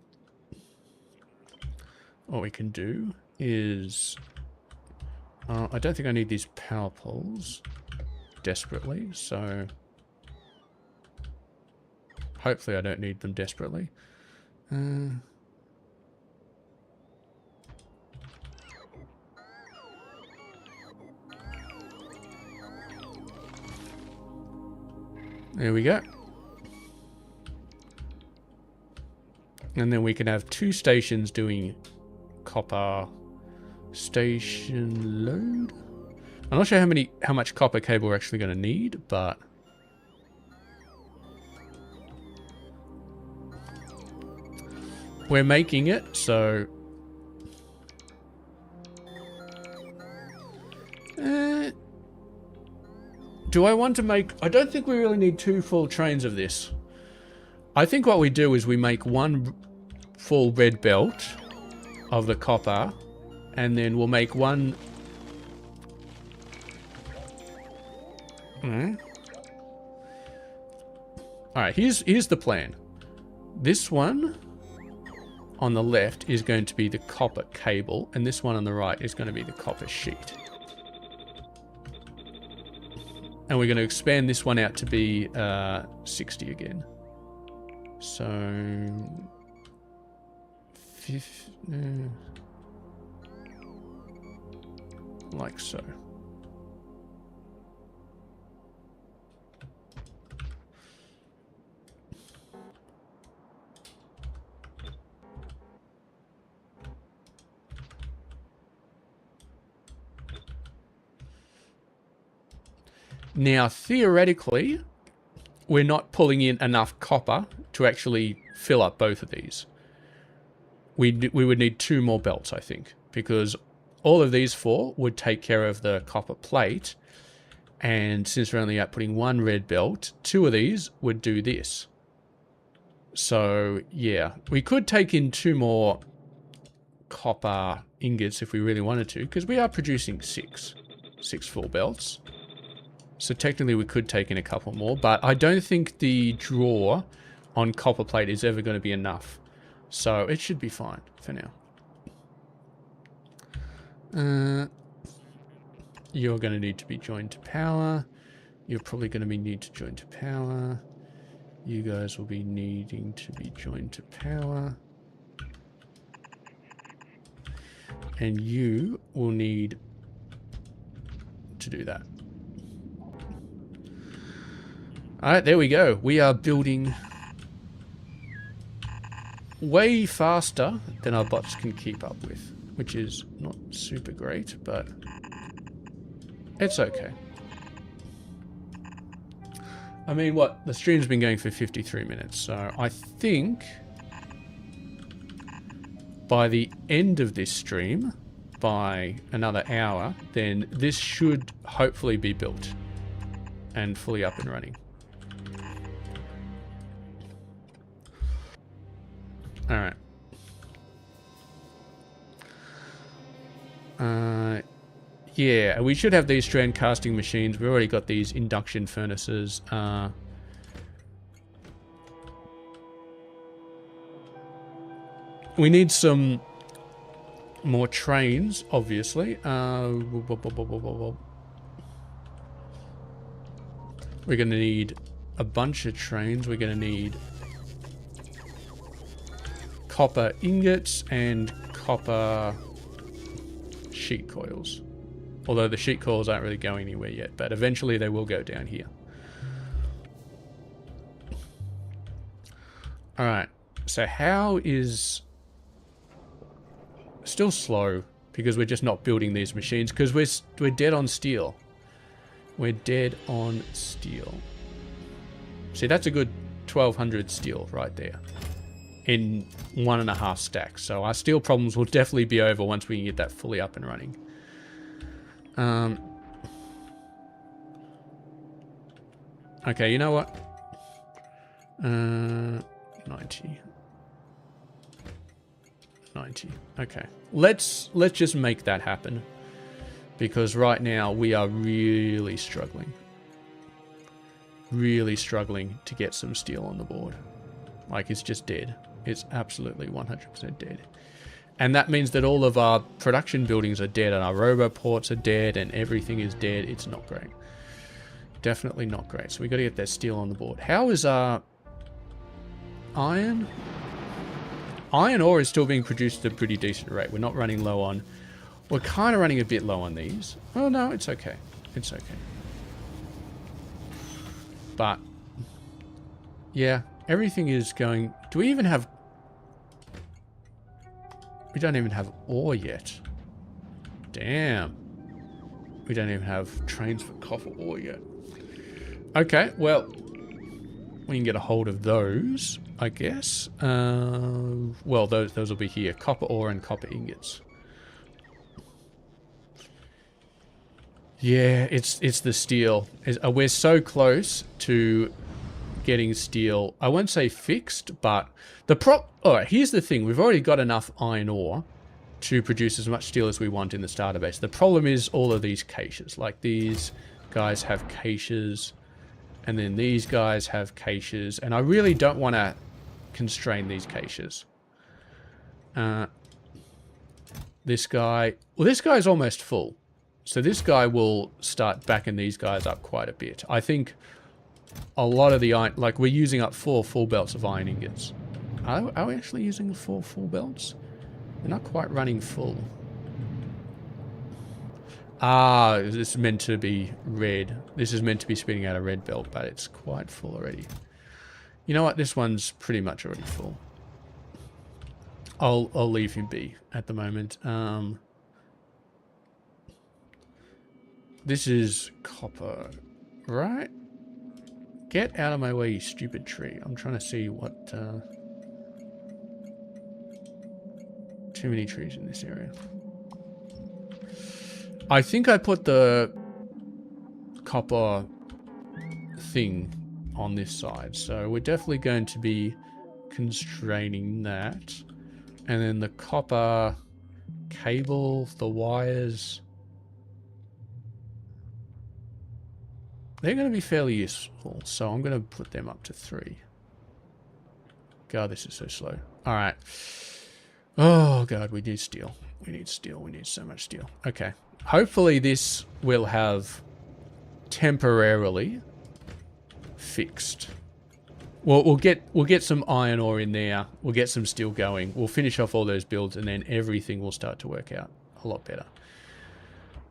what we can do is... I don't think I need these power poles desperately, so... Hopefully I don't need them desperately. There we go. And then we can have 2 stations doing copper station load. I'm not sure how much copper cable we're actually going to need, but we're making it, so do I want to make... I don't think we really need 2 full trains of this. I think what we do is we make 1 full red belt of the copper, and then we'll make 1... Alright, here's the plan. This one on the left is going to be the copper cable, and this one on the right is going to be the copper sheet. And we're going to expand this one out to be 60 again. So... like so. Now, theoretically, we're not pulling in enough copper to actually fill up both of these. We would need 2 more belts, I think, because all of these 4 would take care of the copper plate. And since we're only outputting 1 red belt, 2 of these would do this. So, yeah, we could take in 2 more copper ingots if we really wanted to, because we are producing 6 full belts. So technically we could take in a couple more, but I don't think the draw on copper plate is ever going to be enough. So it should be fine for now. You're going to need to be joined to power. You're probably going to need to join to power. You guys will be needing to be joined to power. And you will need to do that. Alright, there we go. We are building way faster than our bots can keep up with, which is not super great, but it's okay. I mean, what? The stream's been going for 53 minutes, so I think by the end of this stream, by another hour, then this should hopefully be built and fully up and running. Alright. Yeah, we should have these strand casting machines. We've already got these induction furnaces. We need some more trains, obviously. We're going to need a bunch of trains. We're going to need copper ingots and copper sheet coils. Although the sheet coils aren't really going anywhere yet, but eventually they will go down here. Alright, so how is... Still slow, because we're just not building these machines, because we're dead on steel. We're dead on steel. See, that's a good 1200 steel right there. In 1.5 stacks. So our steel problems will definitely be over once we can get that fully up and running. Okay, you know what? 90. Okay. Let's just make that happen. Because right now we are really struggling. Really struggling to get some steel on the board. Like, it's just dead. It's absolutely 100% dead. And that means that all of our production buildings are dead, and our roboports are dead, and everything is dead. It's not great. Definitely not great. So we got to get that steel on the board. How is our iron? Iron ore is still being produced at a pretty decent rate. We're not running low on... We're kind of running a bit low on these. Oh, no, it's okay. It's okay. But, yeah, everything is going... Do we even have... We don't even have ore yet. Damn. We don't even have trains for copper ore yet. Okay, well, we can get a hold of those, I guess. Well, those will be here. Copper ore and copper ingots. Yeah, it's the steel. We're so close to getting steel. I won't say fixed, but alright, here's the thing. We've already got enough iron ore to produce as much steel as we want in the starter base. The problem is all of these caches. Like, these guys have caches, and then these guys have caches, and I really don't want to constrain these caches. This guy... Well, this guy's almost full. So this guy will start backing these guys up quite a bit. I think a lot of the iron... Like, we're using up 4 full belts of iron ingots. Are we actually using 4 full belts? They're not quite running full. Ah, this is meant to be red. This is meant to be spitting out a red belt, but it's quite full already. You know what? This one's pretty much already full. I'll leave him be at the moment. This is copper, right? Get out of my way, you stupid tree. I'm trying to see what... Too many trees in this area. I think I put the copper thing on this side. So we're definitely going to be constraining that. And then the copper cable, the wires... They're going to be fairly useful, so I'm going to put them up to 3. God, this is so slow. Alright. Oh, God, we need steel. We need steel. We need so much steel. Okay. Hopefully this will have temporarily fixed. Well, we'll get some iron ore in there. We'll get some steel going. We'll finish off all those builds, and then everything will start to work out a lot better.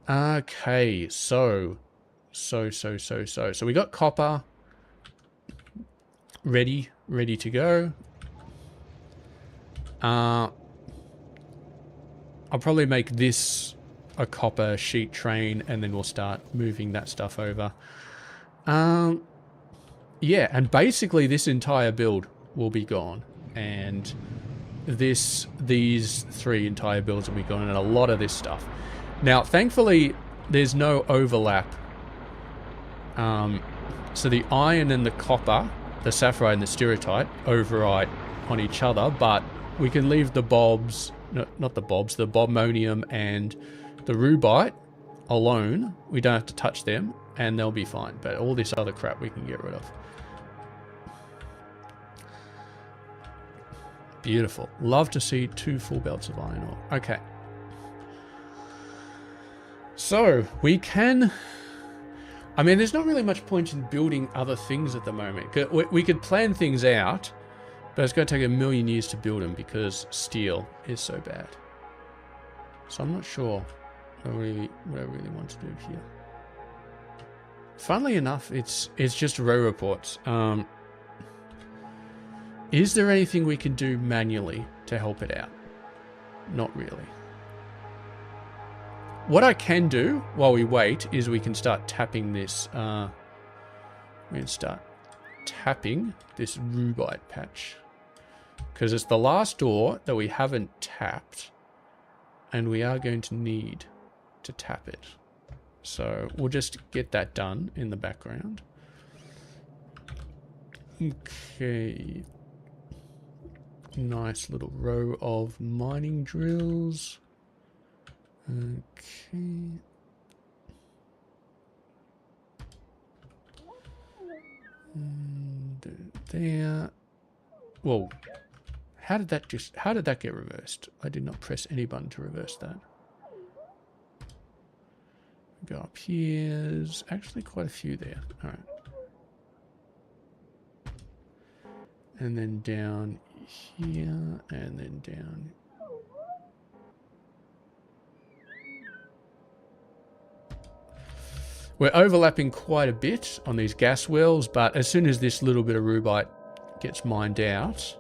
Okay, so we got copper ready to go. I'll probably make this a copper sheet train, and then we'll start moving that stuff over. Yeah, and basically this entire build will be gone, and these 3 entire builds will be gone, and a lot of this stuff. Now, thankfully, there's no overlap. So the iron and the copper, the sapphire and the stereotype, override on each other, but we can leave the bobs, no, not the bobs, the bobmonium and the rubite alone. We don't have to touch them, and they'll be fine. But all this other crap we can get rid of. Beautiful. Love to see 2 full belts of iron ore. Okay. So, we can... I mean, there's not really much point in building other things at the moment. We could plan things out, but it's going to take a million years to build them because steel is so bad. So I'm not sure what I really want to do here. Funnily enough, it's just row reports. Is there anything we can do manually to help it out? Not really. What I can do while we wait is we can start tapping this. We can start tapping this rubite patch, because it's the last door that we haven't tapped, and we are going to need to tap it. So we'll just get that done in the background. Okay. Nice little row of mining drills. Okay. And there. Whoa. How did that get reversed? I did not press any button to reverse that. Go up here. There's actually quite a few there. All right. And then down here, and then down. We're overlapping quite a bit on these gas wells, but as soon as this little bit of rubite gets mined out,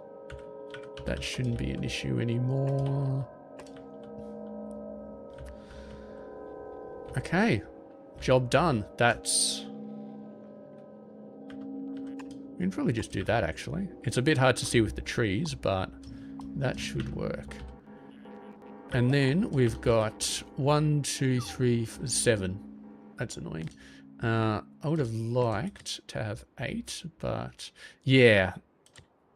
that shouldn't be an issue anymore. Okay, job done. That's... We can probably just do that, actually. It's a bit hard to see with the trees, but that should work. And then we've got 1, 2, 3, 7. That's annoying. I would have liked to have 8, but yeah.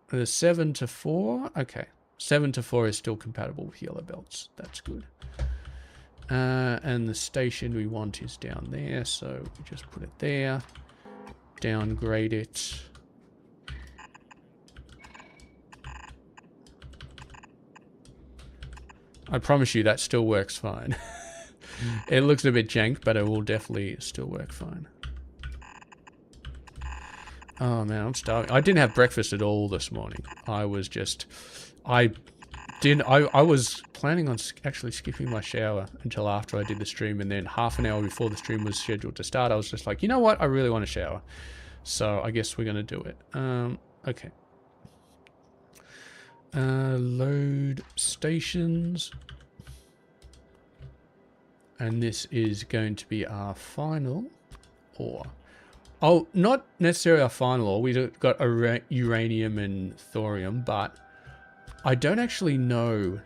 The 7 to 4. Okay. 7 to 4 is still compatible with yellow belts. That's good. And the station we want is down there, so we just put it there. Downgrade it. I promise you that still works fine. It looks a bit jank, but it will definitely still work fine. Oh man, I'm starving. I didn't have breakfast at all this morning. I was just... I was planning on actually skipping my shower until after I did the stream, and then half an hour before the stream was scheduled to start, I was just like, you know what? I really want a shower. So I guess we're going to do it. Okay. Load stations. And this is going to be our final ore. Oh, not necessarily our final ore. We've got uranium and thorium, but I don't actually know.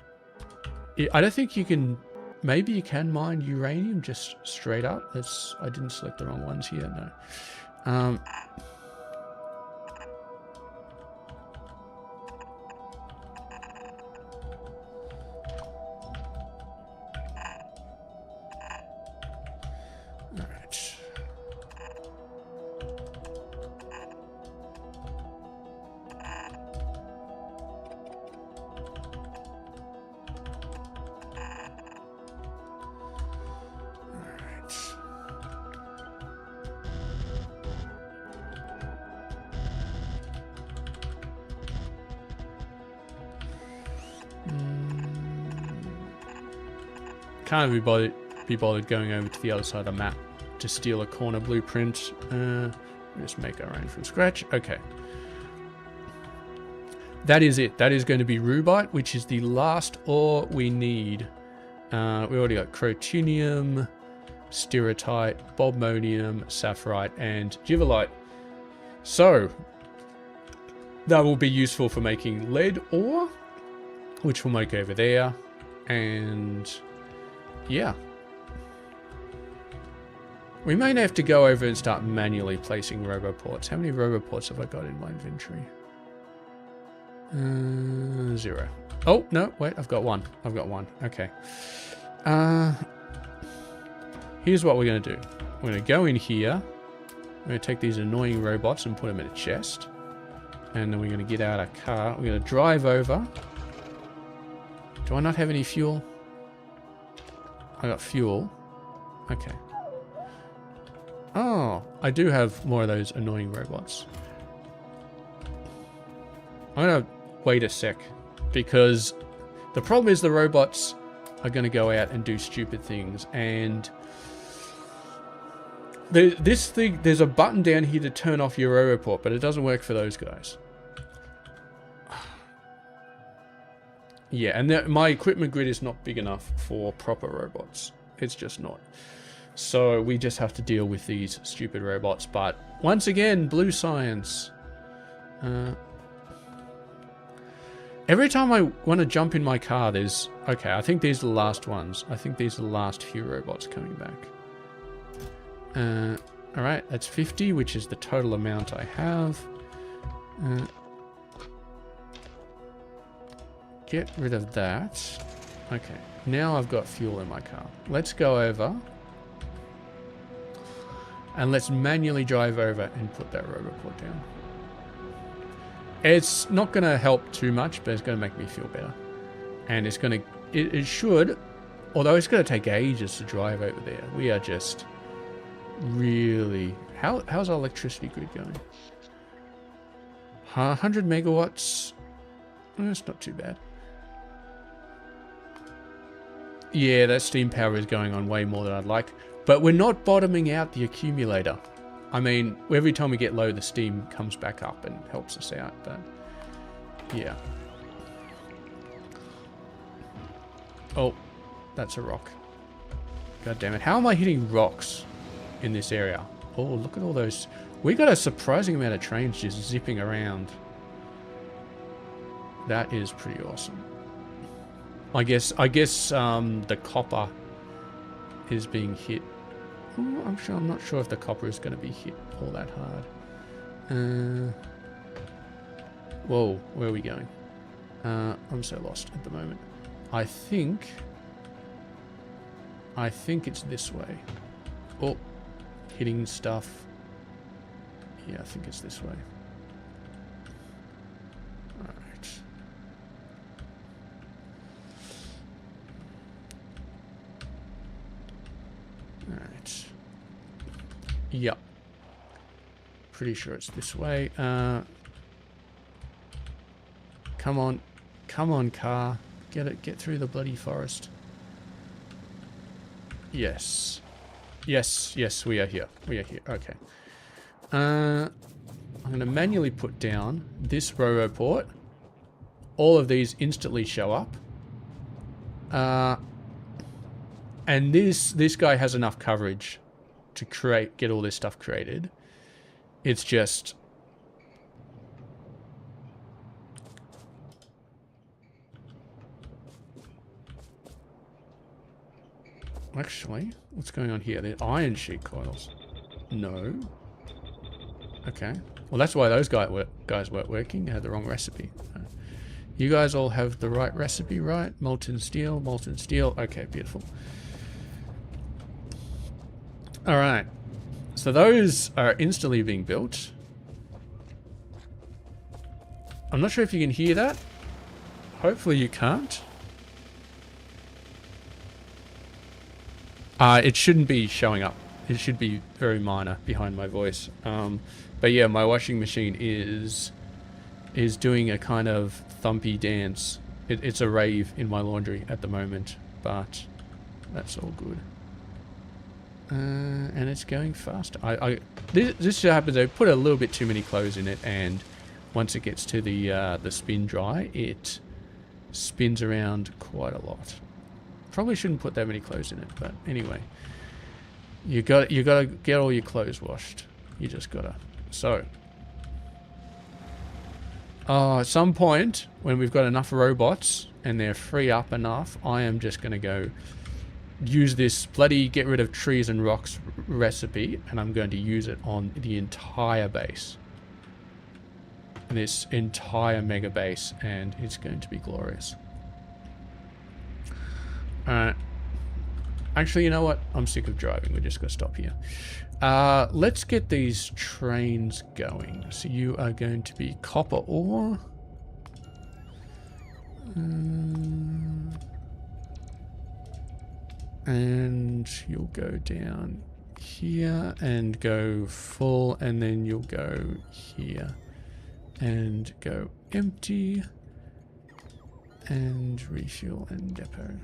I don't think you can... Maybe you can mine uranium just straight up. I didn't select the wrong ones here, no. Can't be bothered going over to the other side of the map to steal a corner blueprint. Just make our own from scratch. Okay. That is it. That is going to be rubite, which is the last ore we need. We already got crotinium, stirotite, bobmonium, sapphirite, and givelite. So, that will be useful for making lead ore, which we'll make over there. And... yeah. We may have to go over and start manually placing roboports. How many roboports have I got in my inventory? 0. Oh, no, wait, I've got one. I've got one. Okay. Here's what we're going to do. We're going to go in here. We're going to take these annoying robots and put them in a chest. And then we're going to get out our car. We're going to drive over. Do I not have any fuel? I got fuel. Okay. Oh, I do have more of those annoying robots. I'm going to wait a sec, because the problem is the robots are going to go out and do stupid things, and there's a button down here to turn off your roboport, but it doesn't work for those guys. Yeah, and my equipment grid is not big enough for proper robots. It's just not. So we just have to deal with these stupid robots. But once again, blue science. Every time I want to jump in my car, there's... okay, I think these are the last ones. I think these are the last few robots coming back. Alright, that's 50, which is the total amount I have. Get rid of that. Okay, now I've got fuel in my car. Let's go over. And let's manually drive over and put that roboport down. It's not going to help too much, but it's going to make me feel better. And it's going to... It should... Although it's going to take ages to drive over there. We are just really... How's our electricity grid going? 100 megawatts. That's not too bad. Yeah, that steam power is going on way more than I'd like. But we're not bottoming out the accumulator. I mean, every time we get low, the steam comes back up and helps us out. But yeah. Oh, that's a rock. God damn it. How am I hitting rocks in this area? Oh, look at all those. We got a surprising amount of trains just zipping around. That is pretty awesome. I guess the copper is being hit. Ooh, I'm not sure if the copper is going to be hit all that hard. Whoa, where are we going? I'm so lost at the moment. I think it's this way. Oh, hitting stuff. Yeah, I think it's this way. Alright. Alright. Yep. Pretty sure it's this way. Come on. Come on, car. Get through the bloody forest. Yes. Yes, we are here. We are here. Okay. I'm going to manually put down this roboport. All of these instantly show up. And this guy has enough coverage to get all this stuff created. It's just... Actually, what's going on here? The iron sheet coils. No. Okay. Well, that's why those guys weren't working. They had the wrong recipe. You guys all have the right recipe, right? Molten steel, molten steel. Okay, beautiful. All right. So those are instantly being built. I'm not sure if you can hear that. Hopefully you can't. It shouldn't be showing up. It should be very minor behind my voice. But yeah, my washing machine is doing a kind of thumpy dance. It's a rave in my laundry at the moment, but that's all good. And it's going faster. This happens. I put a little bit too many clothes in it, and once it gets to the spin dry, it spins around quite a lot. Probably shouldn't put that many clothes in it, but anyway, you gotta get all your clothes washed. You just gotta. So, at some point when we've got enough robots and they're free up enough, I am just gonna go use this bloody get rid of trees and rocks recipe, and I'm going to use it on the entire base, this entire mega base, and it's going to be glorious. Alright. Actually, you know what? I'm sick of driving. We're just going to stop here. Let's get these trains going. So you are going to be copper ore. And you'll go down here and go full, and then you'll go here and go empty and refuel and depot.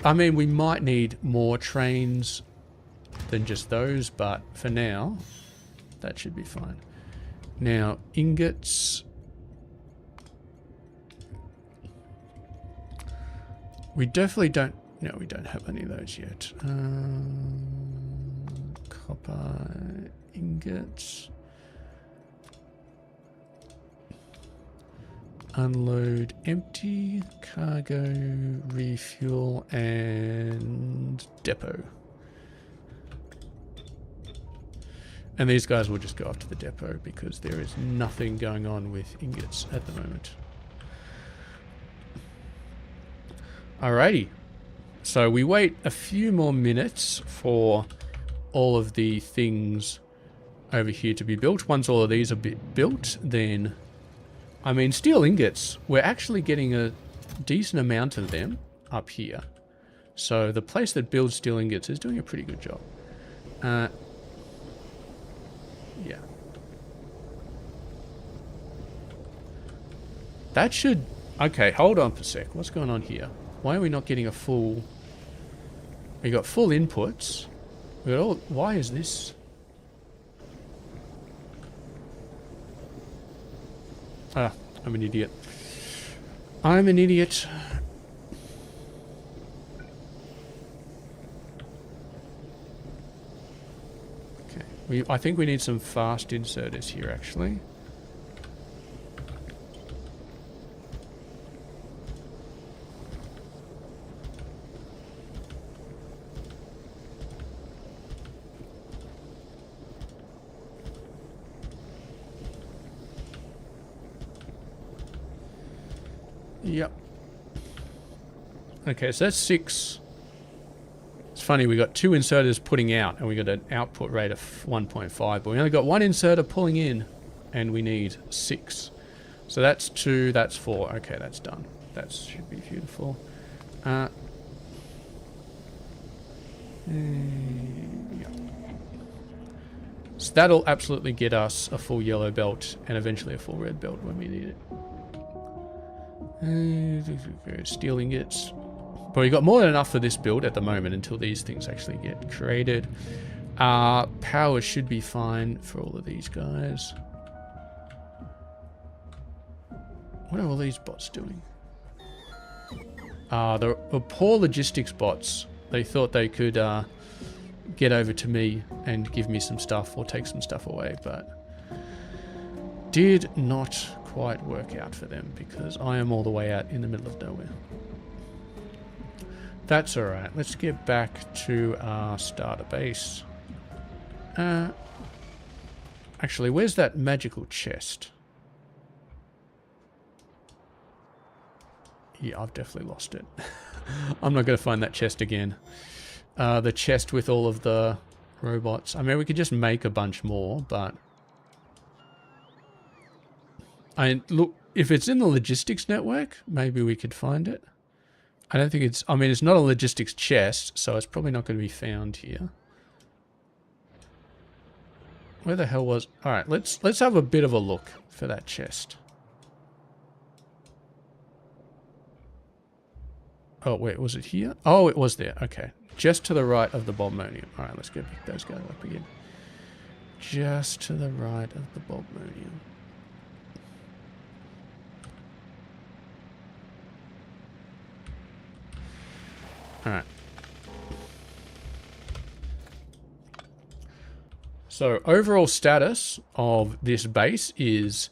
I mean, we might need more trains than just those, but for now, that should be fine. Now, ingots. We definitely don't... No, we don't have any of those yet. Copper ingots. Unload, empty, cargo, refuel, and depot. And these guys will just go off to the depot because there is nothing going on with ingots at the moment. Alrighty. So we wait a few more minutes for all of the things over here to be built. Once all of these are built, then... I mean, steel ingots, we're actually getting a decent amount of them up here. So the place that builds steel ingots is doing a pretty good job. Yeah. That should... Okay, hold on for a sec. What's going on here? Why are we not getting a full... We got full inputs. We got all... Why is this... Ah, I'm an idiot. I'm an idiot. Okay. I think we need some fast inserters here, actually. Yep. Okay, so that's 6. It's funny, we got 2 inserters putting out, and we got an output rate of 1.5, but we only got 1 inserter pulling in, and we need 6. So that's 2, that's 4. Okay, that's done. That should be beautiful. Yeah. So that'll absolutely get us a full yellow belt, and eventually a full red belt when we need it. Steel ingots. But we got more than enough for this build at the moment until these things actually get created. Power should be fine for all of these guys. What are all these bots doing? The poor logistics bots. They thought they could get over to me and give me some stuff or take some stuff away, but did not quite work out for them because I am all the way out in the middle of nowhere. That's alright. Let's get back to our starter base. Actually, where's that magical chest? Yeah, I've definitely lost it. I'm not going to find that chest again. The chest with all of the robots. I mean, we could just make a bunch more, but... look, if it's in the logistics network, maybe we could find it. I don't think it's... I mean, it's not a logistics chest, so it's probably not going to be found here. Where the hell was... Alright, let's have a bit of a look for that chest. Oh, wait, was it here? Oh, it was there. Okay. Just to the right of the Bobmonium. Alright, let's go pick those guys up again. Just to the right of the Bobmonium. Alright. So, overall status of this base is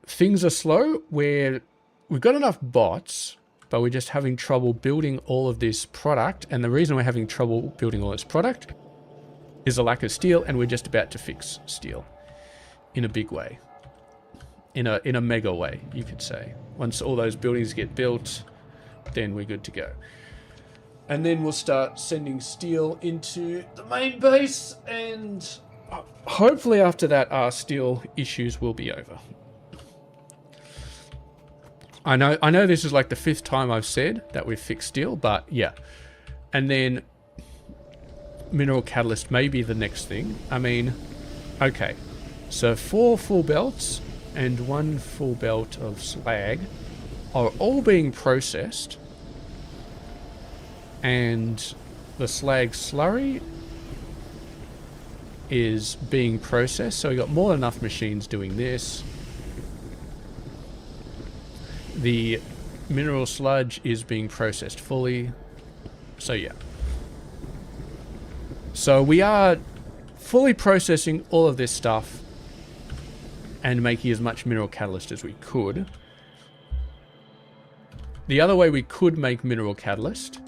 things are slow where we've got enough bots, but we're just having trouble building all of this product. And the reason we're having trouble building all this product is a lack of steel, and we're just about to fix steel in a big way. In a mega way, you could say. Once all those buildings get built, then we're good to go. And then we'll start sending steel into the main base, and hopefully after that our steel issues will be over. I know this is like the 5th time I've said that we've fixed steel, but yeah. And then mineral catalyst may be the next thing. I mean, okay. So 4 full belts and 1 full belt of slag are all being processed. And the slag slurry is being processed. So we got more than enough machines doing this. The mineral sludge is being processed fully. So yeah. So we are fully processing all of this stuff and making as much mineral catalyst as we could. The other way we could make mineral catalyst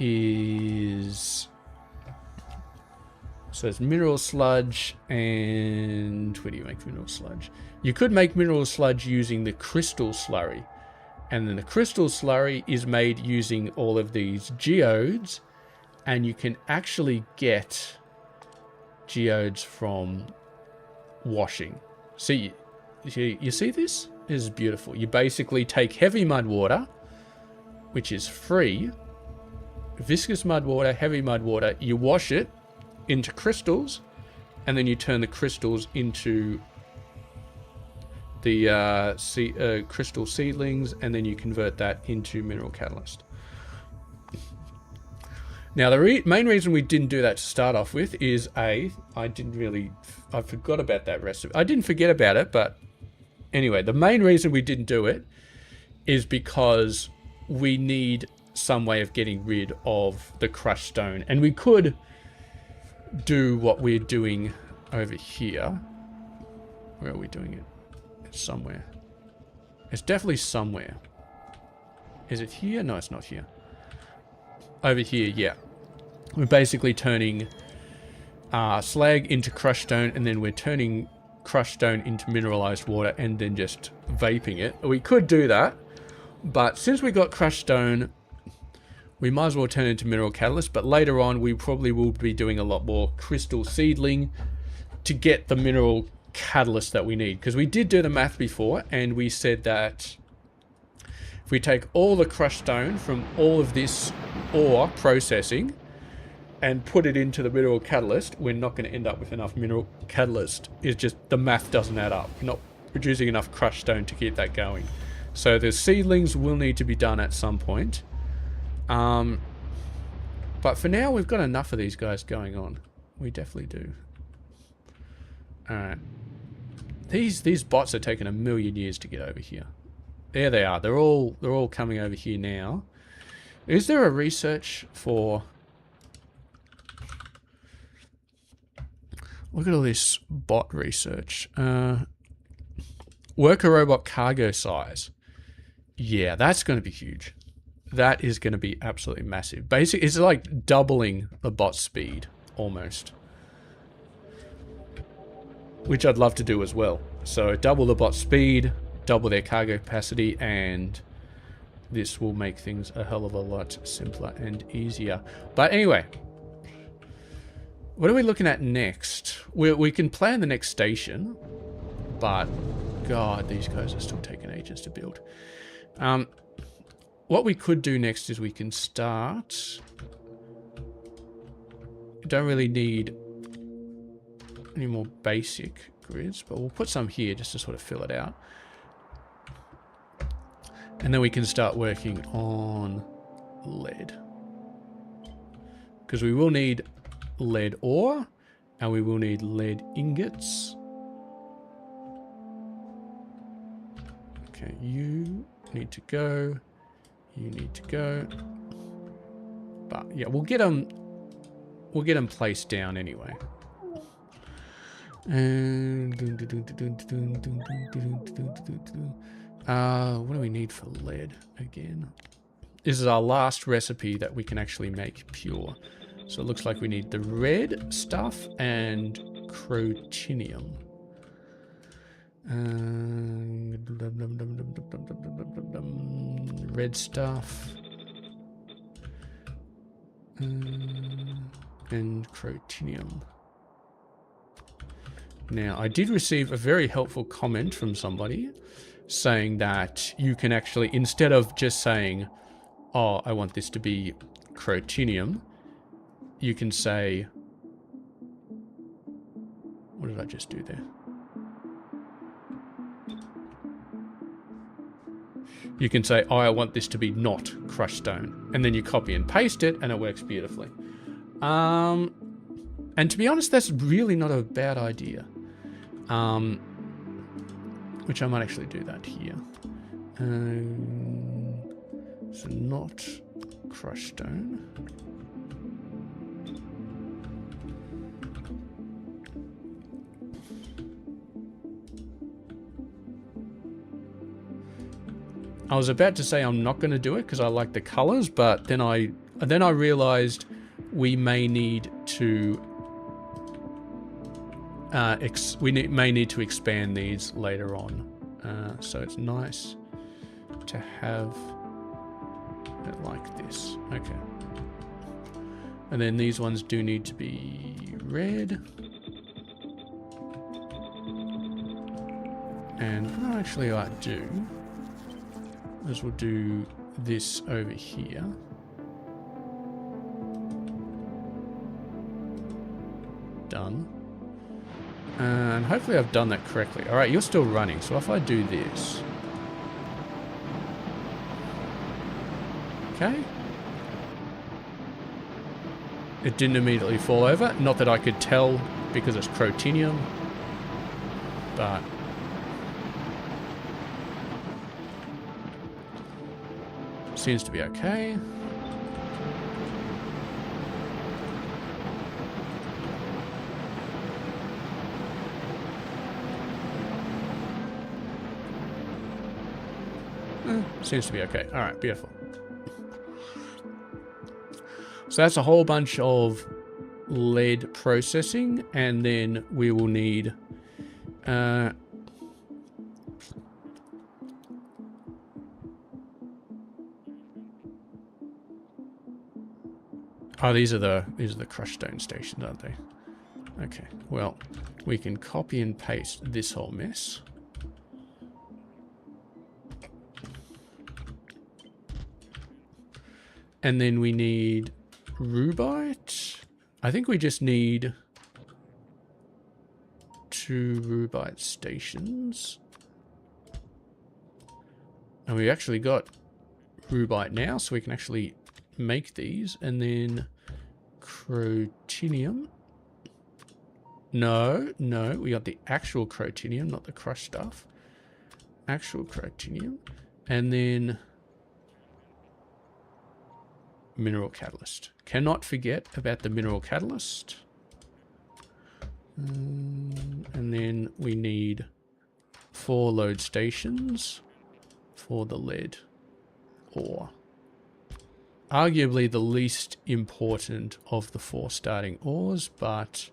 is... So it's mineral sludge, and where do you make mineral sludge? You could make mineral sludge using the crystal slurry, And then the crystal slurry is made using all of these geodes, and you can actually get geodes from washing. See, you see this? This is beautiful. You basically take heavy mud water, which is free, viscous mud water, heavy mud water, you wash it into crystals, and then you turn the crystals into the crystal seedlings, and then you convert that into mineral catalyst. Now, the main reason we didn't do that to start off with is I forgot about that recipe. I didn't forget about it, but anyway, the main reason we didn't do it is because we need some way of getting rid of the crushed stone. And we could do what we're doing over here. Where are we doing it? It's somewhere. It's definitely somewhere. Is it here? No, it's not here. Over here, yeah. We're basically turning slag into crushed stone, and then we're turning crushed stone into mineralized water and then just vaping it. We could do that, but since we got crushed stone, we might as well turn it into mineral catalyst. But later on, we probably will be doing a lot more crystal seedling to get the mineral catalyst that we need. Because we did do the math before, and we said that if we take all the crushed stone from all of this ore processing and put it into the mineral catalyst, we're not going to end up with enough mineral catalyst. It's just the math doesn't add up. We're not producing enough crushed stone to keep that going. So the seedlings will need to be done at some point. But for now, we've got enough of these guys going on. We definitely do. Alright. These bots are taking a million years to get over here. There they are. They're all coming over here now. Is there a research for... Look at all this bot research. Worker robot cargo size. Yeah, that's going to be huge. That is going to be absolutely massive. Basically, it's like doubling the bot speed, almost. Which I'd love to do as well. So double the bot speed, double their cargo capacity, and this will make things a hell of a lot simpler and easier. But anyway, what are we looking at next? We can plan the next station, but God, these guys are still taking ages to build. What we could do next is we can start... Don't really need any more basic grids, but we'll put some here just to sort of fill it out. And then we can start working on lead. Because we will need lead ore, and we will need lead ingots. Okay, you need to go. You need to go. But yeah, we'll get them placed down anyway. And what do we need for lead again? This is our last recipe that we can actually make pure. So it looks like we need the red stuff and crotinium. Red stuff and crotinium. Now, I did receive a very helpful comment from somebody saying that you can actually, instead of just saying, oh, I want this to be crotinium, you can say, what did I just do there? You can say, oh, I want this to be not crushed stone. And then you copy and paste it, and it works beautifully. And to be honest, that's really not a bad idea. Which I might actually do that here. So not crushed stone. I was about to say I'm not going to do it because I like the colors, but then I realized we may need to may need to expand these later on. So it's nice to have it like this. Okay. And then these ones do need to be red. And what I actually like to do is we'll do this over here. Done. And hopefully I've done that correctly. All right, you're still running. So if I do this. Okay. It didn't immediately fall over. Not that I could tell because it's crotinium. But seems to be okay. Seems to be okay. All right, beautiful. So that's a whole bunch of lead processing, and then we will need oh, these are the crushed stone stations, aren't they? Okay. Well, we can copy and paste this whole mess. And then we need rubite. I think we just need 2 rubite stations. And we actually got rubite now, so we can actually make these. And then crotinium. No, we got the actual crotinium, not the crushed stuff. Actual crotinium. And then mineral catalyst. Cannot forget about the mineral catalyst. And then we need 4 load stations for the lead ore. Arguably the least important of the 4 starting ores, but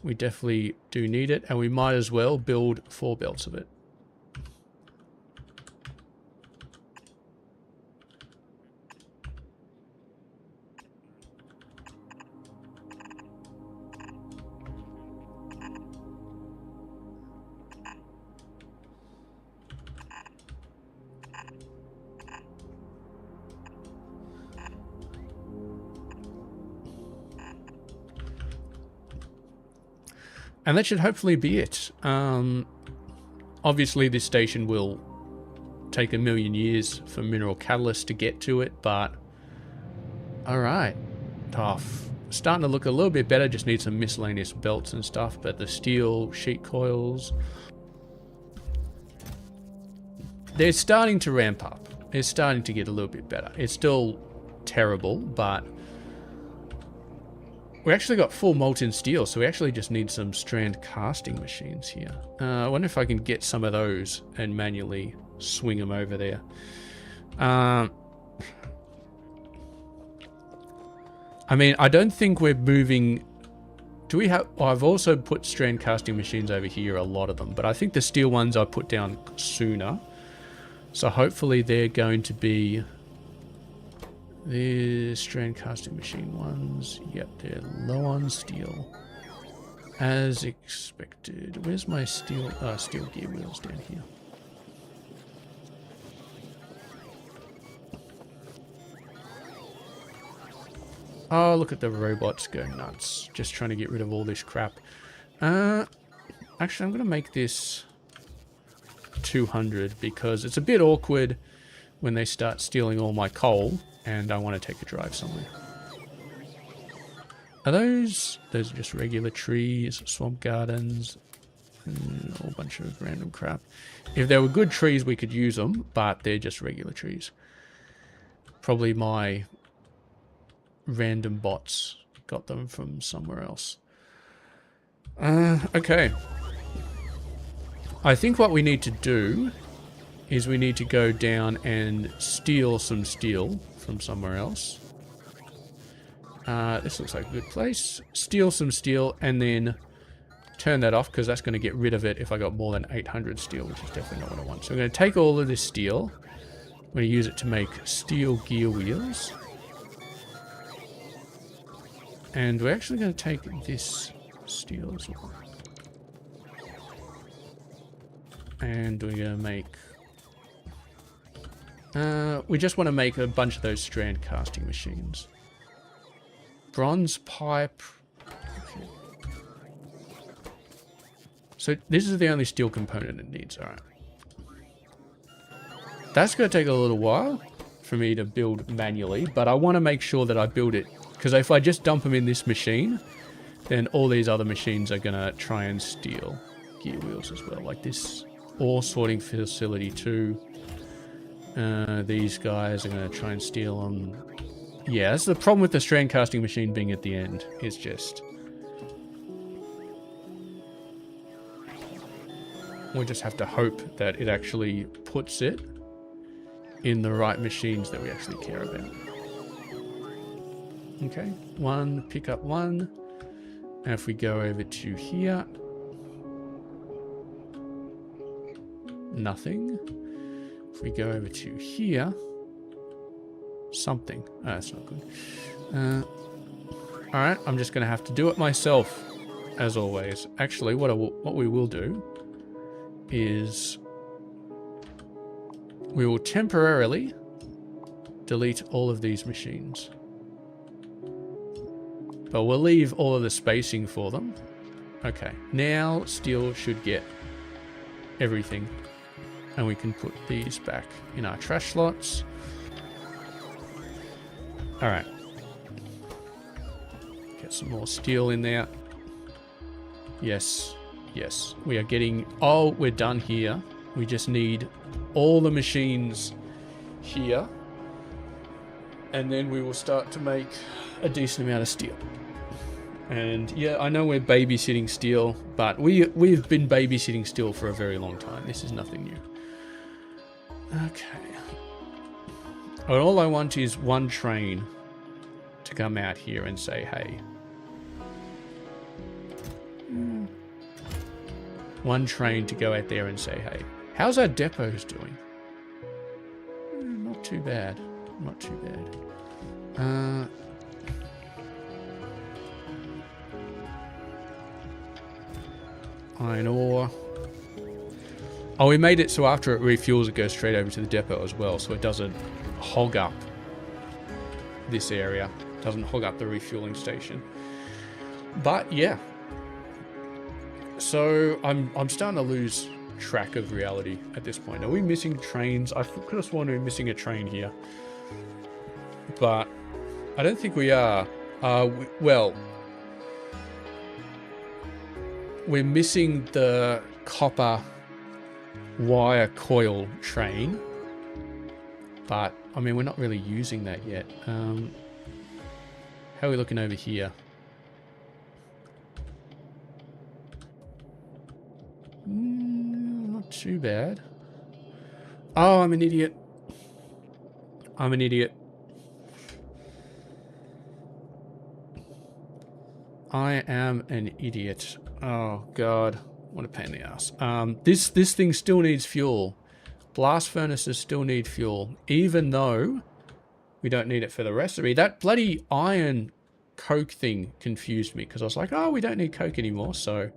we definitely do need it, and we might as well build 4 belts of it. And that should hopefully be it. Obviously, this station will take 1,000,000 years for mineral catalyst to get to it, but alright. Starting to look a little bit better, just need some miscellaneous belts and stuff, but the steel sheet coils, they're starting to ramp up. They're starting to get a little bit better. It's still terrible, but we actually got full molten steel, so we actually just need some strand casting machines here. I wonder if I can get some of those and manually swing them over there. I mean, I don't think we're moving... Do we have... Oh, I've also put strand casting machines over here, a lot of them, but I think the steel ones I put down sooner. So hopefully they're going to be... The strand casting machine ones, yep, they're low on steel. As expected. Where's my steel gear wheels down here? Oh, look at the robots go nuts. Just trying to get rid of all this crap. Actually, I'm going to make this 200 because it's a bit awkward when they start stealing all my coal. And I want to take a drive somewhere. Are those are just regular trees, swamp gardens, a whole bunch of random crap. If they were good trees, we could use them, but they're just regular trees. Probably my random bots got them from somewhere else. Okay. I think what we need to do is we need to go down and steal some steel from somewhere else. This looks like a good place. Steal some steel and then turn that off because that's going to get rid of it if I got more than 800 steel, which is definitely not what I want. So I'm going to take all of this steel I'm going to use it to make steel gear wheels. And we're actually going to take this steel as well. And we're going to make... we just want to make a bunch of those strand casting machines. Bronze pipe. Okay. So this is the only steel component it needs. Alright. That's going to take a little while for me to build manually, but I want to make sure that I build it. Because if I just dump them in this machine, then all these other machines are going to try and steal gear wheels as well. Like this ore sorting facility too. These guys are going to try and steal them. Yeah, that's the problem with the strand casting machine being at the end. It's just... we just have to hope that it actually puts it in the right machines that we actually care about. Okay, one, pick up one. And if we go over to here... nothing. If we go over to here... something. Oh, that's not good. Alright, I'm just going to have to do it myself, as always. Actually, what we will do is we will temporarily delete all of these machines. But we'll leave all of the spacing for them. Okay, now steel should get everything. And we can put these back in our trash slots. Alright. Get some more steel in there. Yes. Yes. We are getting... oh, we're done here. We just need all the machines here. And then we will start to make a decent amount of steel. And yeah, I know we're babysitting steel, but we've been babysitting steel for a very long time. This is nothing new. Okay. And all I want is one train to come out here and say, hey. One train to go out there and say, hey. How's our depots doing? Not too bad. Not too bad. Iron ore. Oh, we made it so after it refuels, it goes straight over to the depot as well, so it doesn't hog up this area. Doesn't hog up the refueling station. But yeah. So I'm starting to lose track of reality at this point. Are we missing trains? I could have sworn we were missing a train here. But I don't think we are. Well, we're missing the copper wire coil train. But, I mean, we're not really using that yet. How are we looking over here? Not too bad. Oh, I'm an idiot. I'm an idiot. I am an idiot. Oh, God. What a pain in the ass. This thing still needs fuel. Blast furnaces still need fuel, even though we don't need it for the recipe. That bloody iron coke thing confused me because I was like, oh, we don't need coke anymore, so...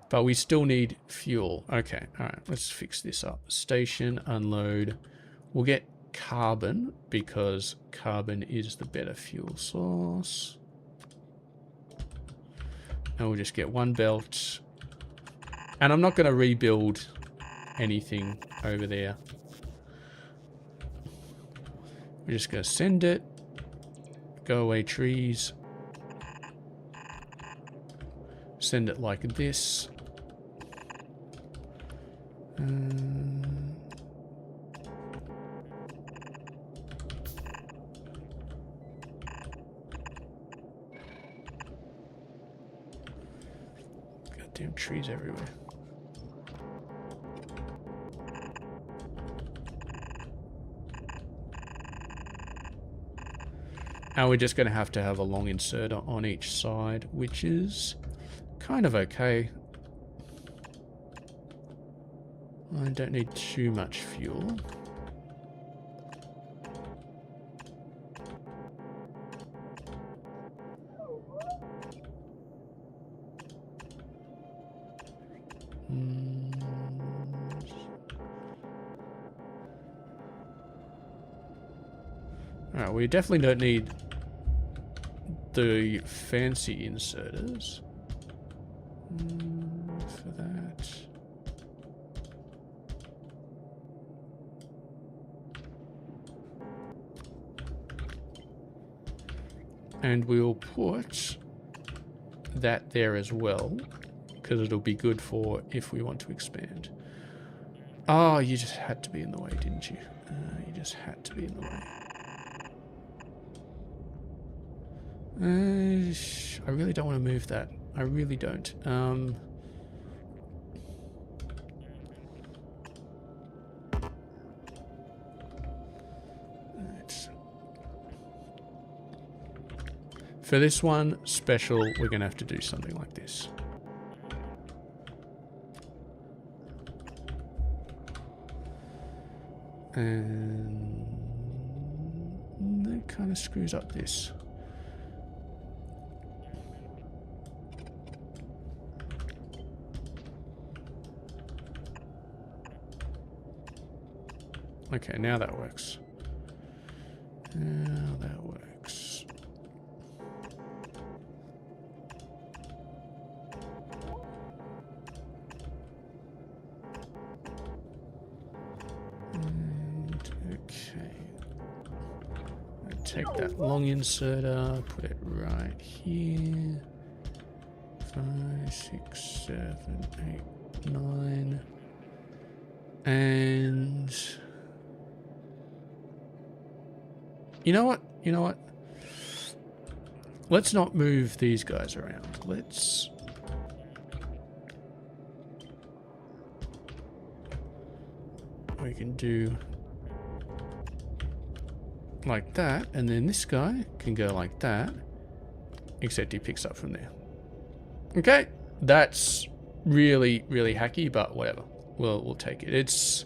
But we still need fuel. Okay, alright, let's fix this up. Station, unload. We'll get carbon because carbon is the better fuel source. And we'll just get one belt. And I'm not going to rebuild anything over there. We're just going to send it. Go away trees. Send it like this. Goddamn trees everywhere. And we're just going to have a long inserter on each side, which is kind of okay. I don't need too much fuel. Alright, we definitely don't need the fancy inserters for that. And we'll put that there as well, because it'll be good for if we want to expand. Oh, you just had to be in the way, didn't you? You just had to be in the way. I really don't want to move that. I really don't. For this one, special, we're going to have to do something like this. And that kind of screws up this. Okay, now that works. Now that works. And okay. I'll take that long inserter, put it right here. 5, 6, 7, 8, 9. And you know what? You know what? Let's not move these guys around. Let's... We can do like that, and then this guy can go like that, except he picks up from there. Okay, that's really, really hacky, but whatever. We'll take it. It's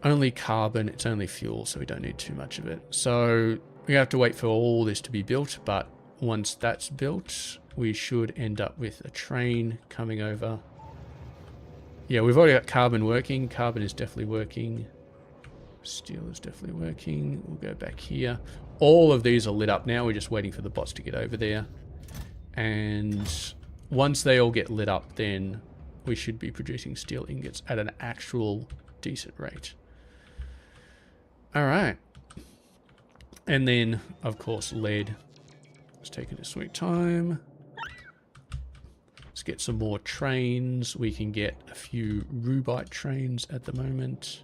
only carbon, it's only fuel, so we don't need too much of it. So we have to wait for all this to be built, but once that's built, we should end up with a train coming over. Yeah, we've already got carbon working. Carbon is definitely working. Steel is definitely working. We'll go back here. All of these are lit up now. We're just waiting for the bots to get over there. And once they all get lit up, then we should be producing steel ingots at an actual decent rate. All right. And then, of course, lead. It's taking a sweet time. Let's get some more trains. We can get a few rubite trains at the moment.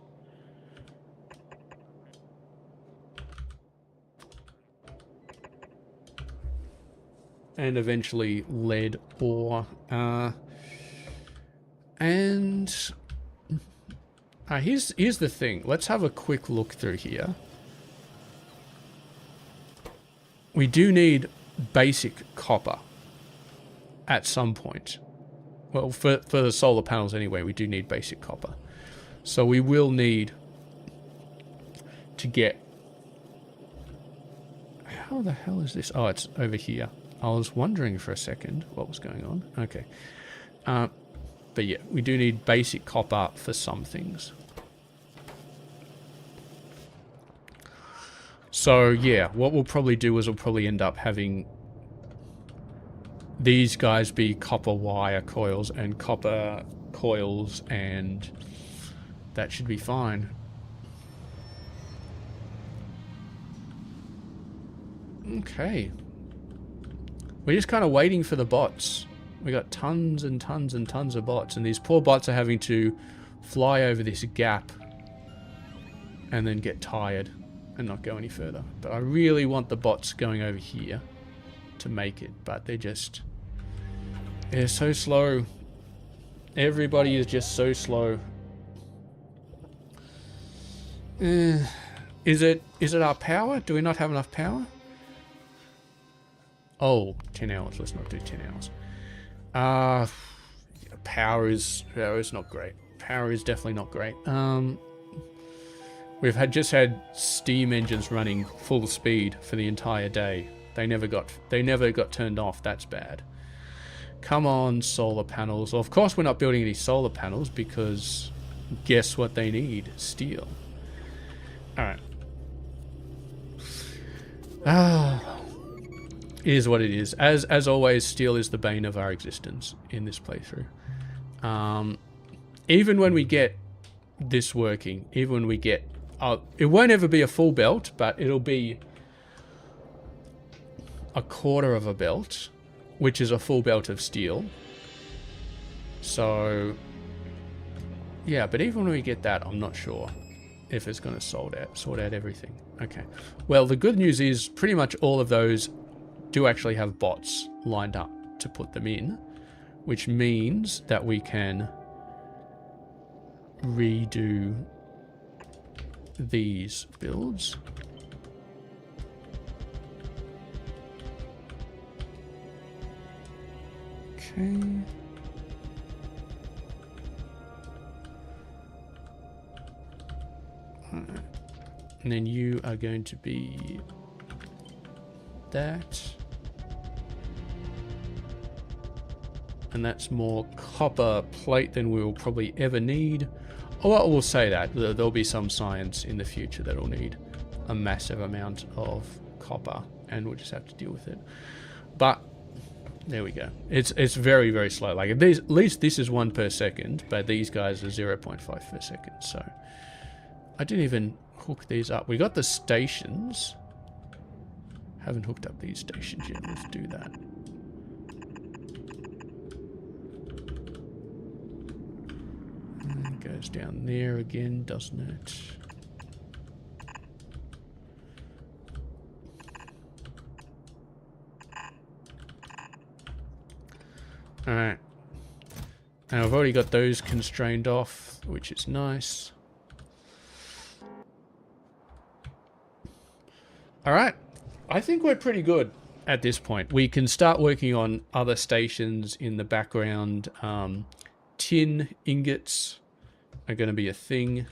And eventually lead ore. Here's the thing. Let's have a quick look through here. We do need basic copper at some point. Well, for the solar panels anyway, we do need basic copper. So we will need to get... How the hell is this? Oh, it's over here. I was wondering for a second what was going on. Okay. But yeah, we do need basic copper for some things. So yeah, what we'll probably do is we'll probably end up having these guys be copper wire coils and copper coils, and that should be fine. Okay. We're just kind of waiting for the bots. We got tons and tons and tons of bots, and these poor bots are having to fly over this gap and then get tired and not go any further. But I really want the bots going over here to make it, but they're so slow. Everybody is just so slow. Is it our power? Do we not have enough power? Oh, 10 hours. Let's not do 10 hours. Power is not great. Power is definitely not great. We've just had steam engines running full speed for the entire day. They never got turned off. That's bad. Come on, solar panels. Well, of course we're not building any solar panels because guess what they need? Steel. Alright. It is what it is. As always, steel is the bane of our existence in this playthrough. Even when we get this working, even when we get... it won't ever be a full belt, but it'll be a quarter of a belt, which is a full belt of steel. So, yeah, but even when we get that, I'm not sure if it's going to sort out everything. Okay. Well, the good news is pretty much all of those do actually have bots lined up to put them in, which means that we can redo these builds. Okay. And then you are going to be that. And that's more copper plate than we will probably ever need. Oh, we'll say that. There'll be some science in the future that'll need a massive amount of copper, and we'll just have to deal with it. But there we go. It's very, very slow. Like, at least this is 1 per second, but these guys are 0.5 per second. So I didn't even hook these up. We got the stations. Haven't hooked up these stations yet. Let's do that. And it goes down there again, doesn't it? Alright. Now I've already got those constrained off, which is nice. Alright. I think we're pretty good at this point. We can start working on other stations in the background. Tin ingots are going to be a thing.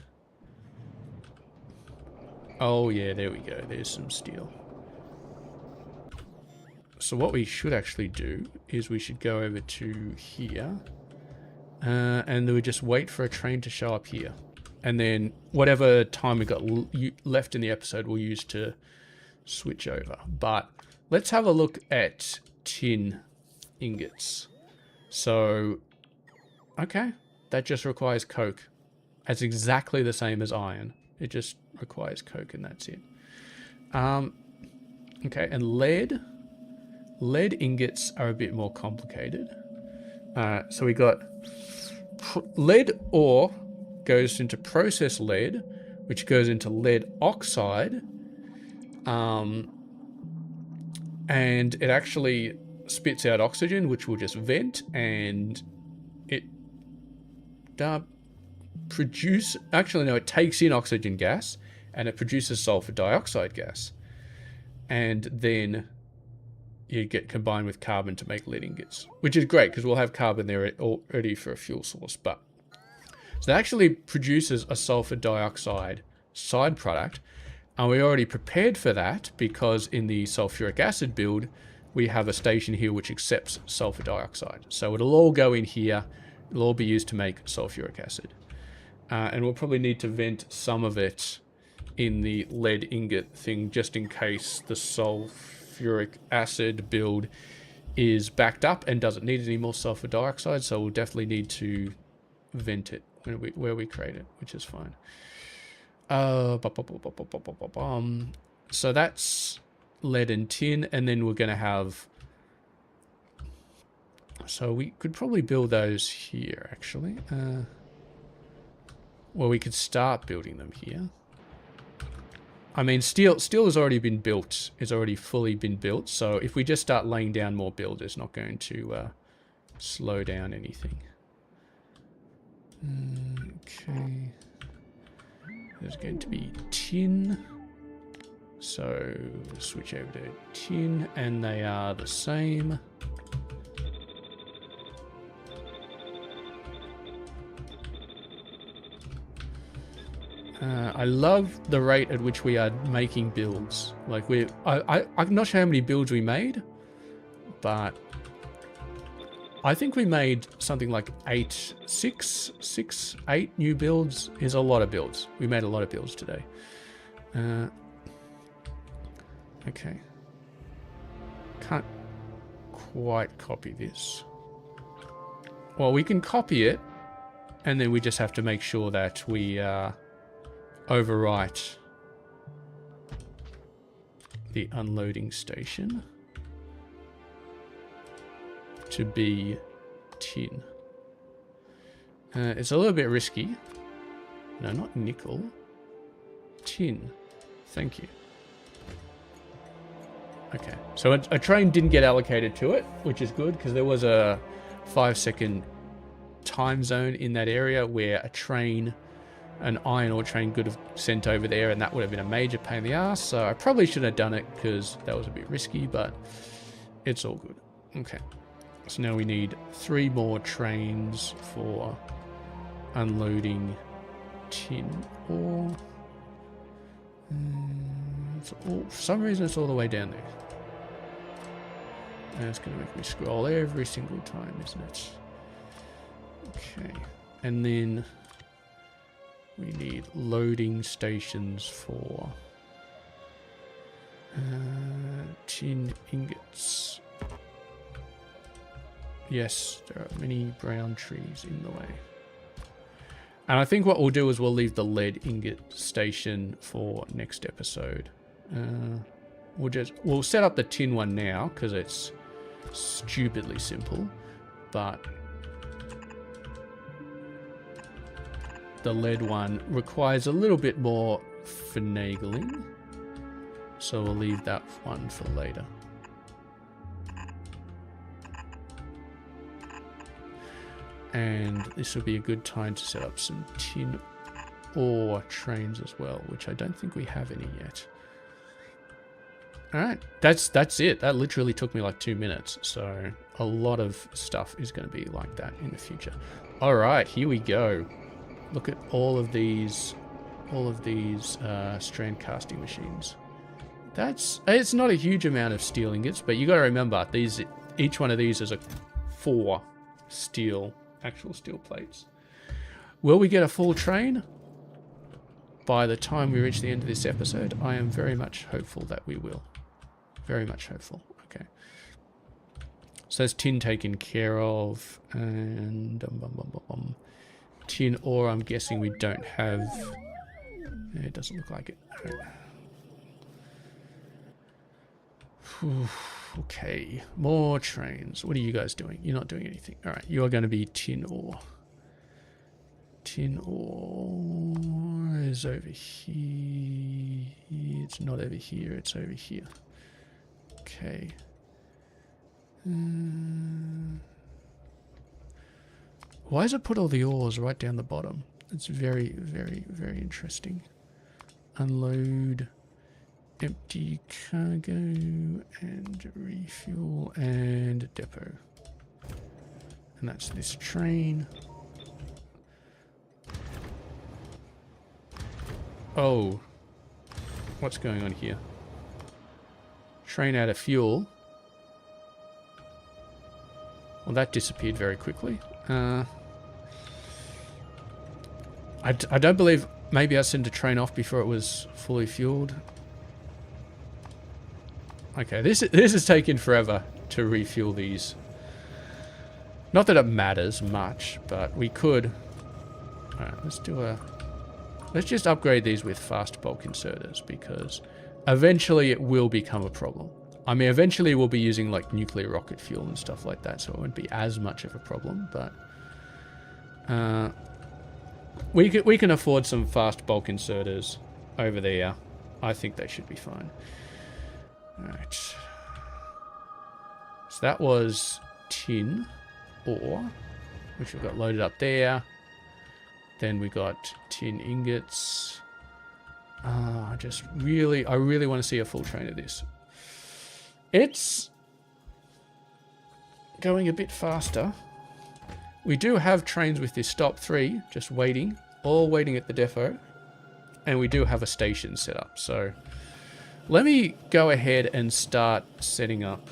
Oh yeah, there we go. There's some steel. So what we should actually do is we should go over to here. And then we just wait for a train to show up here. And then whatever time we got left in the episode, we'll use to switch over. But let's have a look at tin ingots. So, okay, that just requires coke. That's exactly the same as iron. It just requires coke and that's it. Okay, and lead. Lead ingots are a bit more complicated. So we got lead ore goes into processed lead, which goes into lead oxide. And it actually spits out oxygen, which will just vent, and it it takes in oxygen gas, and it produces sulfur dioxide gas. And then you get combined with carbon to make lead ingots, which is great because we'll have carbon there already for a fuel source. But so that actually produces a sulfur dioxide side product. And we already prepared for that because in the sulfuric acid build, we have a station here which accepts sulfur dioxide. So it'll all go in here. It'll all be used to make sulfuric acid. And we'll probably need to vent some of it in the lead ingot thing just in case the sulfuric acid build is backed up and doesn't need any more sulfur dioxide. So we'll definitely need to vent it where we create it, which is fine. So that's lead and tin, and then we're going to have... So we could probably build those here, actually. Well, we could start building them here. I mean, steel has already been built. It's already fully been built, so if we just start laying down more build, it's not going to slow down anything. Okay... There's going to be tin. So switch over to tin, and they are the same. I love the rate at which we are making builds. Like I'm not sure how many builds we made, but I think we made something like 8 new builds. Is a lot of builds. We made a lot of builds today. Okay. Can't quite copy this. Well, we can copy it, and then we just have to make sure that we overwrite the unloading station to be tin. It's a little bit risky. No, not nickel. Tin. Thank you. Okay, so a train didn't get allocated to it, which is good, because there was a 5-second time zone in that area where a train, an iron ore train, could have sent over there, and that would have been a major pain in the ass. So I probably shouldn't have done it because that was a bit risky, but it's all good. Okay, so now we need 3 more trains for unloading tin ore. It's all, for some reason it's all the way down there. And it's going to make me scroll every single time, isn't it? Okay, and then we need loading stations for tin ingots. Yes, there are many brown trees in the way. And I think what we'll do is we'll leave the lead ingot station for next episode. We'll set up the tin one now because it's stupidly simple, but the lead one requires a little bit more finagling, so we'll leave that one for later. And this will be a good time to set up some tin ore trains as well, which I don't think we have any yet. All right, that's it. That literally took me like 2 minutes. So a lot of stuff is going to be like that in the future. All right, here we go. Look at all of these strand casting machines. It's not a huge amount of steel ingots, but you got to remember each one of these is 4 actual steel plates. Will we get a full train? By the time we reach the end of this episode, I am very much hopeful that we will. Very much hopeful. Okay. So there's tin taken care of, and tin ore, I'm guessing we don't have. It doesn't look like it. Okay, more trains. What are you guys doing? You're not doing anything. All right, you are going to be tin ore. Tin ore is over here. It's not over here, it's over here. Okay. Why does it put all the ores right down the bottom? It's very, very, very interesting. Unload, empty cargo, and refuel, and depot. And that's this train. Oh. What's going on here? Train out of fuel. Well, that disappeared very quickly. I don't believe... Maybe I sent a train off before it was fully fueled. Okay, this is taking forever to refuel these. Not that it matters much, but we could... Alright, let's just upgrade these with fast bulk inserters, because eventually it will become a problem. I mean, eventually we'll be using like nuclear rocket fuel and stuff like that, so it won't be as much of a problem, but we can afford some fast bulk inserters over there. I think they should be fine. Alright. So that was tin ore, which we've got loaded up there. Then we got tin ingots. I really want to see a full train of this. It's going a bit faster. We do have trains with this stop 3 just waiting, all waiting at the depot. And we do have a station set up. So let me go ahead and start setting up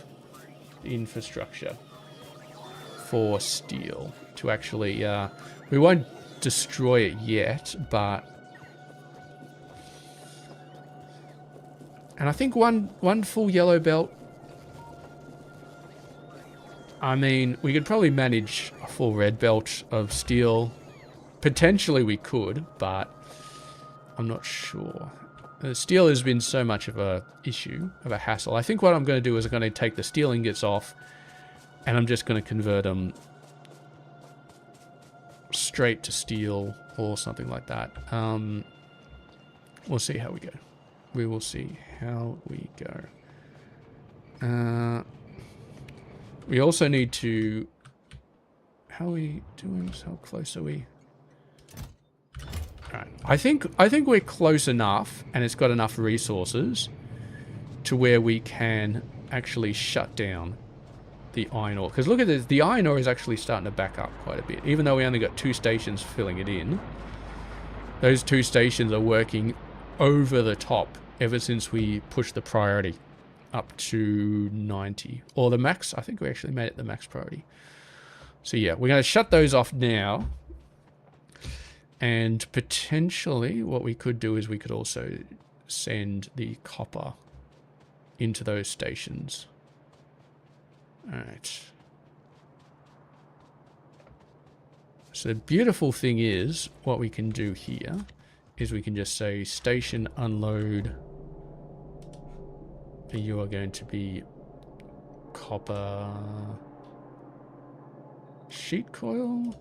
the infrastructure for steel to actually... we won't destroy it yet, but... And I think one full yellow belt... I mean, we could probably manage a full red belt of steel. Potentially we could, but I'm not sure. Steel has been so much of a issue, of a hassle. I think what I'm going to do is I'm going to take the steel ingots off, and I'm just going to convert them straight to steel or something like that. We'll see how we go. We will see how we go. We also need to... How are we doing? How close are we? Alright. I think we're close enough, and it's got enough resources to where we can actually shut down the iron ore. Because look at this, the iron ore is actually starting to back up quite a bit. Even though we only got 2 stations filling it in, those 2 stations are working over the top ever since we pushed the priority up to 90. Or the max, I think we actually made it the max priority. So yeah, we're going to shut those off now. And potentially what we could do is we could also send the copper into those stations. Alright. So the beautiful thing is, what we can do here is we can just say station unload. You are going to be copper sheet coil,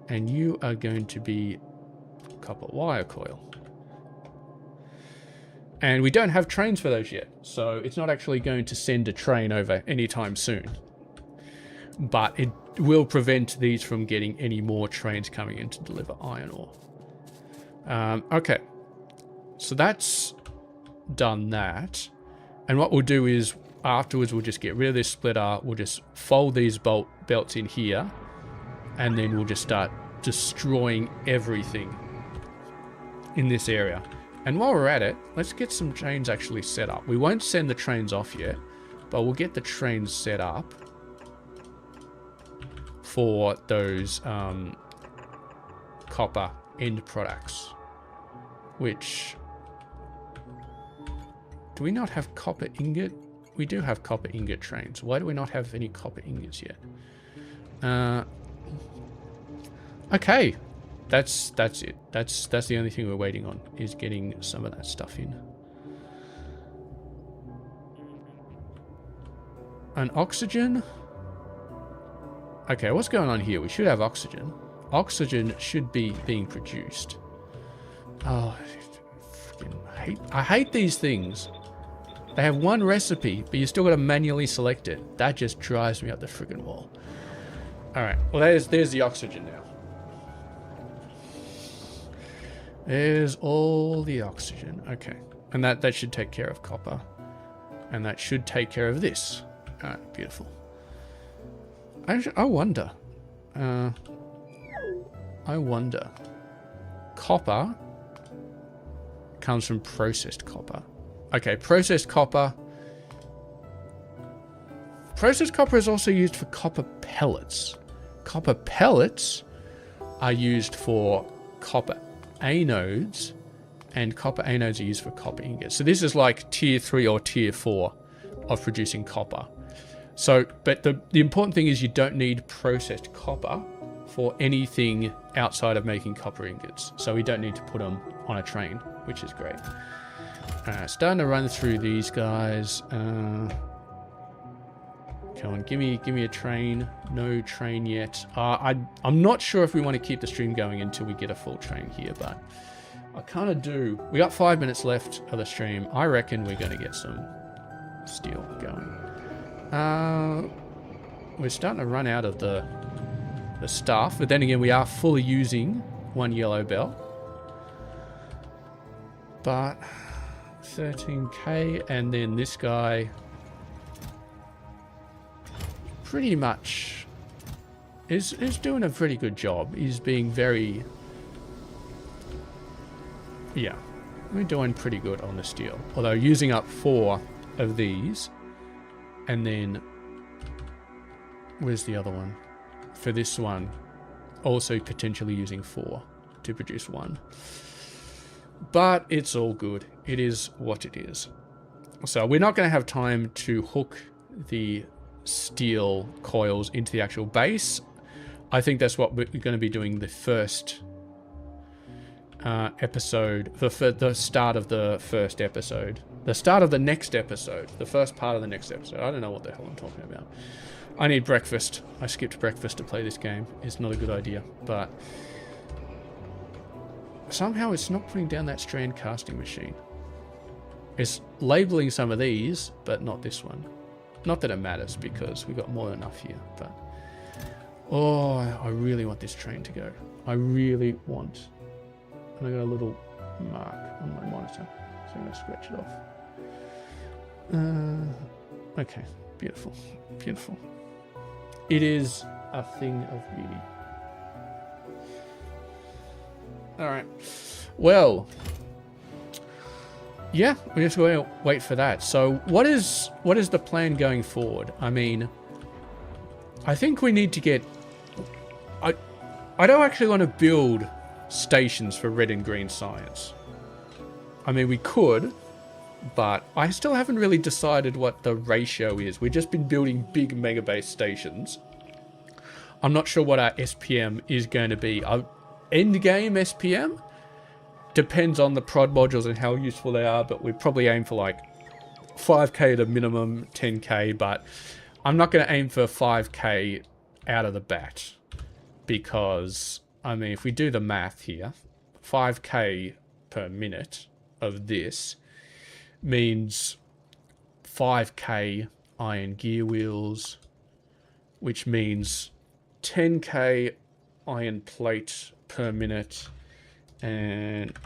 and you are going to be copper wire coil. And we don't have trains for those yet, so it's not actually going to send a train over anytime soon. But it will prevent these from getting any more trains coming in to deliver iron ore. Okay, so that's done that. And what we'll do is, afterwards, we'll just get rid of this splitter. We'll just fold these belts in here. And then we'll just start destroying everything in this area. And while we're at it, let's get some trains actually set up. We won't send the trains off yet, but we'll get the trains set up for those copper end products. Which... Do we not have copper ingot? We do have copper ingot trains. Why do we not have any copper ingots yet? Okay. That's it. That's the only thing we're waiting on, is getting some of that stuff in. An oxygen? Okay, what's going on here? We should have oxygen. Oxygen should be being produced. Oh, I hate these things. They have one recipe, but you still got to manually select it. That just drives me up the friggin' wall. Alright, well there's the oxygen now. There's all the oxygen. Okay, and that should take care of copper. And that should take care of this. Alright, beautiful. I wonder. Copper comes from processed copper. Okay, processed copper. Processed copper is also used for copper pellets. Copper pellets are used for copper anodes, and copper anodes are used for copper ingots. So this is like tier 3 or tier 4 of producing copper. So, but the important thing is you don't need processed copper for anything outside of making copper ingots. So we don't need to put them on a train, which is great. Starting to run through these guys. Come on, give me a train. No train yet. I'm not sure if we want to keep the stream going until we get a full train here, but I kind of do. We got 5 minutes left of the stream. I reckon we're going to get some steel going. We're starting to run out of the stuff, but then again, we are fully using one yellow belt. But 13k, and then this guy pretty much is doing a pretty good job. He's being very... Yeah, we're doing pretty good on the steel. Although using up 4 of these, and then... Where's the other one? for this one, also potentially using 4 to produce 1. But it's all good. It is what it is. So we're not going to have time to hook the steel coils into the actual base. I think that's what we're going to be doing the first episode, the start of the first episode. The start of the next episode. The first part of the next episode. I don't know what the hell I'm talking about. I need breakfast. I skipped breakfast to play this game. It's not a good idea, but somehow it's not putting down that strand casting machine. It's labeling some of these, but not this one. Not that it matters because we've got more than enough here, but oh, I really want this train to go. I really want. And I got a little mark on my monitor, so I'm going to scratch it off. Okay, beautiful, beautiful. It is a thing of beauty. All right. Well, yeah, we're just going to wait for that. So what is the plan going forward? I mean, I think we need to get... I don't actually want to build stations for red and green science. I mean, we could, but I still haven't really decided what the ratio is. We've just been building big mega base stations. I'm not sure what our SPM is going to be. End game SPM depends on the prod modules and how useful they are, but we probably aim for like 5k at a minimum, 10k, but I'm not going to aim for 5k out of the bat because, I mean, if we do the math here, 5k per minute of this means 5k iron gear wheels, which means 10k iron plate per minute, and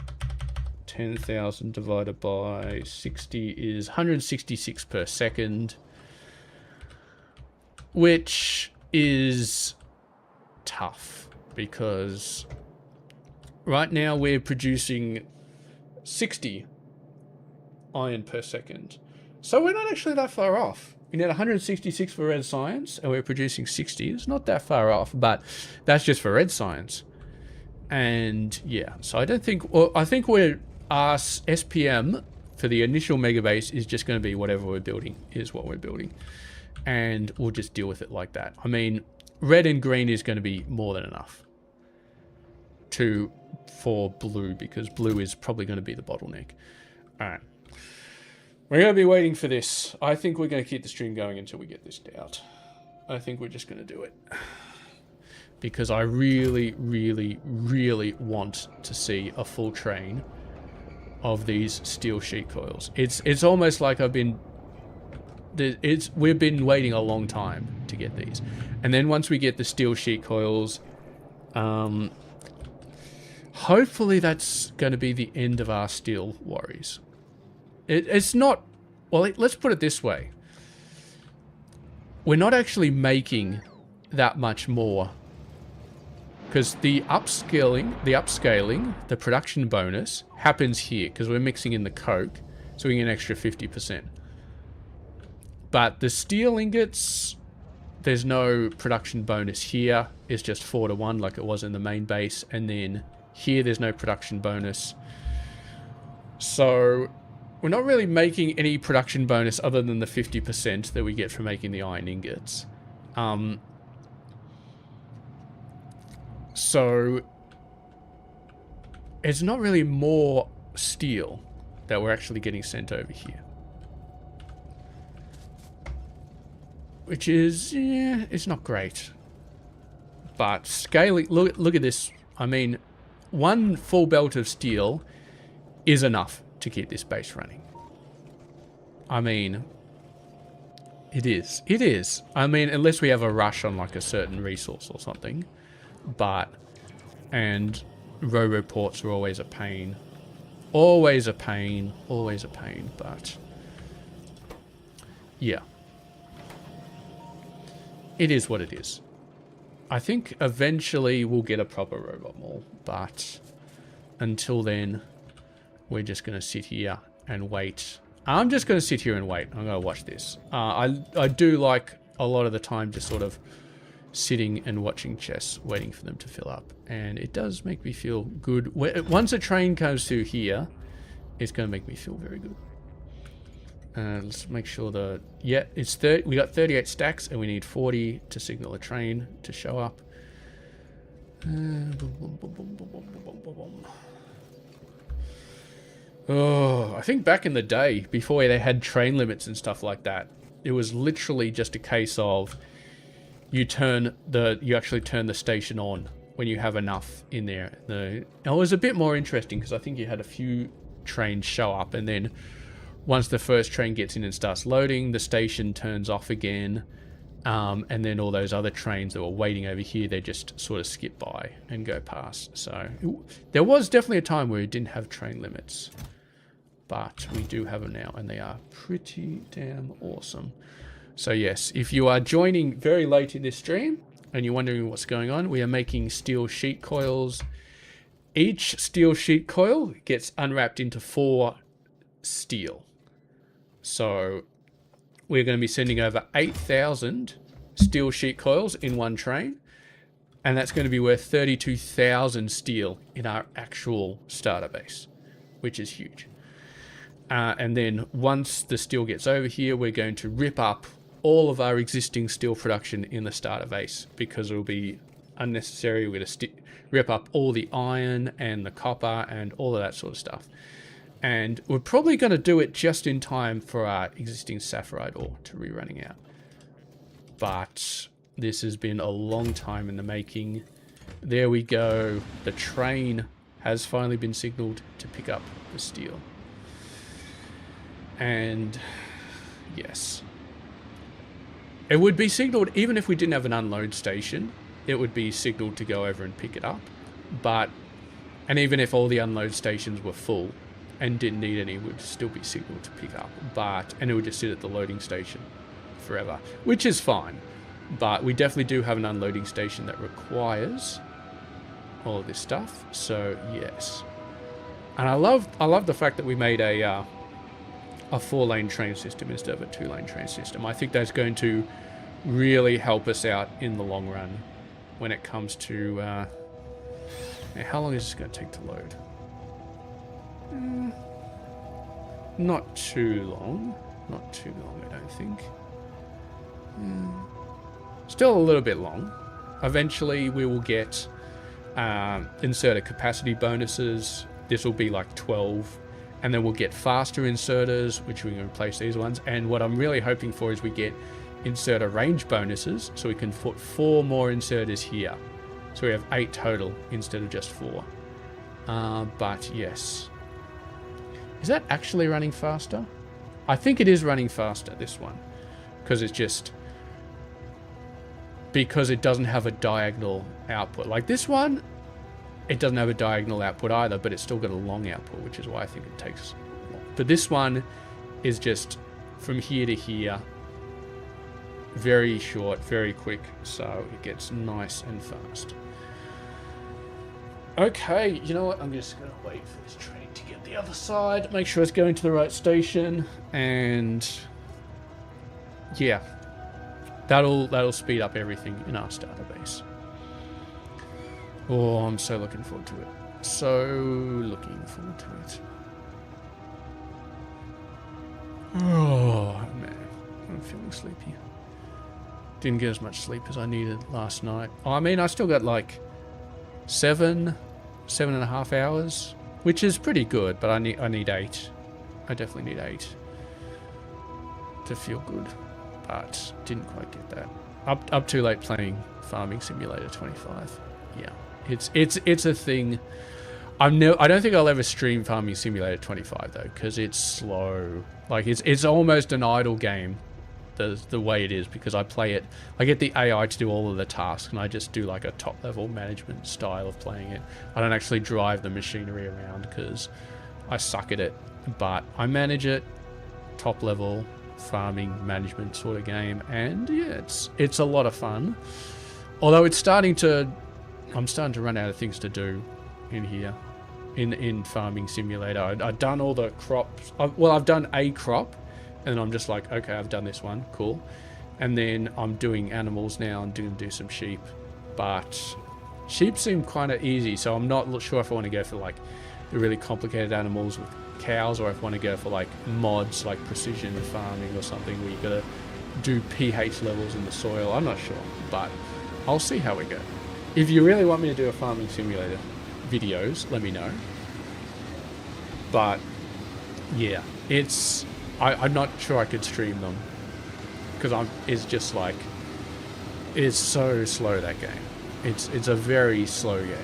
10,000 divided by 60 is 166 per second, which is tough because right now we're producing 60 iron per second. So we're not actually that far off. We need 166 for red science and we're producing 60. It's not that far off, but that's just for red science. And yeah, so I don't think, well, I think our SPM for the initial mega base is just going to be whatever we're building is what we're building. And we'll just deal with it like that. I mean, red and green is going to be more than enough for blue, because blue is probably going to be the bottleneck. All right. We're going to be waiting for this. I think we're going to keep the stream going until we get this out. I think we're just going to do it. Because I really, really, really want to see a full train of these steel sheet coils. It's almost like we've been waiting a long time to get these. And then once we get the steel sheet coils, hopefully that's going to be the end of our steel worries. It's not... Well, let's put it this way. We're not actually making that much more. Because the upscaling, the production bonus happens here. Because we're mixing in the coke. So we get an extra 50%. But the steel ingots, there's no production bonus here. It's just 4-to-1 like it was in the main base. And then here there's no production bonus. So we're not really making any production bonus other than the 50% that we get from making the iron ingots. So it's not really more steel that we're actually getting sent over here. Which is, yeah, it's not great. But scaling, look at this. I mean, one full belt of steel is enough to keep this base running. I mean, it is. It is. I mean, unless we have a rush on like a certain resource or something. But, and roboports are always a pain. Always a pain. Always a pain, but yeah. It is what it is. I think eventually we'll get a proper robot mall, but until then, we're just going to sit here and wait. I'm just going to sit here and wait. I'm going to watch this. I do like a lot of the time just sort of sitting and watching chests, waiting for them to fill up. And it does make me feel good. Once a train comes through here, it's going to make me feel very good. Let's make sure that, yeah, it's 30. We got 38 stacks, and we need 40 to signal a train to show up. Oh, I think back in the day, before they had train limits and stuff like that, it was literally just a case of you actually turn the station on when you have enough in there. It was a bit more interesting because I think you had a few trains show up, and then once the first train gets in and starts loading, the station turns off again, and then all those other trains that were waiting over here, they just sort of skip by and go past. So there was definitely a time where we didn't have train limits, but we do have them now, and they are pretty damn awesome. So yes, if you are joining very late in this stream and you're wondering what's going on, we are making steel sheet coils. Each steel sheet coil gets unwrapped into 4 steel. So we're going to be sending over 8,000 steel sheet coils in one train, and that's going to be worth 32,000 steel in our actual starter base, which is huge. And then once the steel gets over here, we're going to rip up all of our existing steel production in the starter base because it will be unnecessary. We're going to rip up all the iron and the copper and all of that sort of stuff. And we're probably going to do it just in time for our existing saffrite ore to be running out. But this has been a long time in the making. There we go. The train has finally been signaled to pick up the steel. And yes, it would be signaled even if we didn't have an unload station. It would be signaled to go over and pick it up. And even if all the unload stations were full and didn't need any, would still be signaled to pick up. And it would just sit at the loading station forever, which is fine. But we definitely do have an unloading station that requires all of this stuff. So yes, and I love the fact that we made a 4-lane train system instead of a 2-lane train system. I think that's going to really help us out in the long run when it comes to how long is this going to take to load? Not too long. Not too long, I don't think. Still a little bit long. Eventually we will get inserter capacity bonuses. This will be like 12. And then we'll get faster inserters, which we can replace these ones. And what I'm really hoping for is we get inserter range bonuses, so we can put 4 more inserters here. So we have 8 total instead of just 4. But yes. Is that actually running faster? I think it is running faster, this one. Because it's just... because it doesn't have a diagonal output. Like this one, it doesn't have a diagonal output either, but it's still got a long output, which is why I think it takes long. But this one is just from here to here. Very short, very quick, so it gets nice and fast. Okay, you know what? I'm just going to wait for this train to get the other side, make sure it's going to the right station, and yeah, that'll speed up everything in our starter base. Oh, I'm so looking forward to it. So looking forward to it. Oh man, I'm feeling sleepy. Didn't get as much sleep as I needed last night. I mean, I still got like 7.5 hours, which is pretty good, but I need 8. I definitely need 8 to feel good, but didn't quite get that. Up too late playing Farming Simulator 25. Yeah, it's a thing. I don't think I'll ever stream Farming Simulator 25 though, because it's slow. Like it's almost an idle game. The way it is, because I play it, I get the AI to do all of the tasks, and I just do like a top level management style of playing it. I don't actually drive the machinery around because I suck at it, but I manage it, top level farming management sort of game, and yeah, it's a lot of fun. Although I'm starting to run out of things to do in here, in Farming Simulator. I've done all the crops. I've done a crop. And I'm just like, okay, I've done this one, cool. And then I'm doing animals now and do some sheep. But sheep seem kind of easy, so I'm not sure if I want to go for like the really complicated animals with cows, or if I want to go for like mods like precision farming or something where you gotta do pH levels in the soil. I'm not sure, but I'll see how we go. If you really want me to do a farming simulator videos, let me know. But yeah, I'm not sure I could stream them because it's just like, it's so slow, that game. It's a very slow game.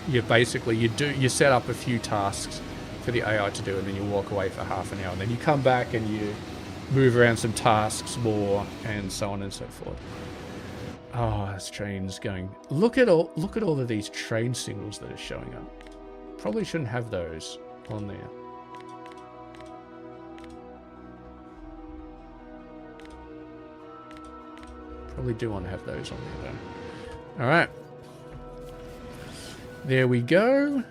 You basically, you set up a few tasks for the AI to do, and then you walk away for half an hour, and then you come back and you move around some tasks more, and so on and so forth. Oh, this train's going. Look at all of these train signals that are showing up. Probably shouldn't have those on there. Probably do want to have those on there though. All right. There we go.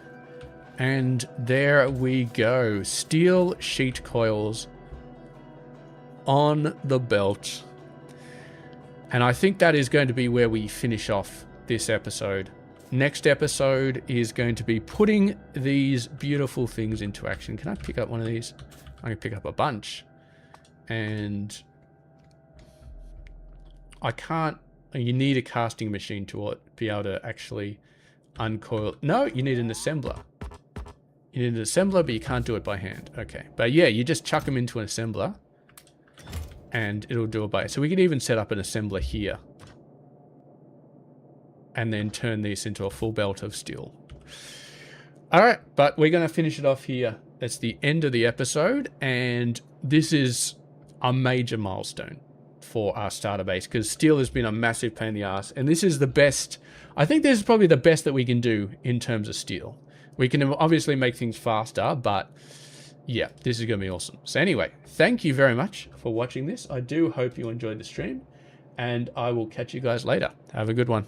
And there we go. Steel sheet coils on the belt. And I think that is going to be where we finish off this episode. Next episode is going to be putting these beautiful things into action. Can I pick up one of these? I can pick up a bunch. And I can't. You need a casting machine to be able to actually uncoil. No, you need an assembler. You need an assembler, but you can't do it by hand. Okay. But yeah, you just chuck them into an assembler and it'll do it by. So we can even set up an assembler here and then turn this into a full belt of steel. All right, but we're going to finish it off here. That's the end of the episode, and this is a major milestone for our starter base because steel has been a massive pain in the ass, and this is the best. I think this is probably the best that we can do in terms of steel. We can obviously make things faster, but yeah, this is going to be awesome. So anyway, thank you very much for watching this. I do hope you enjoyed the stream, and I will catch you guys later. Have a good one.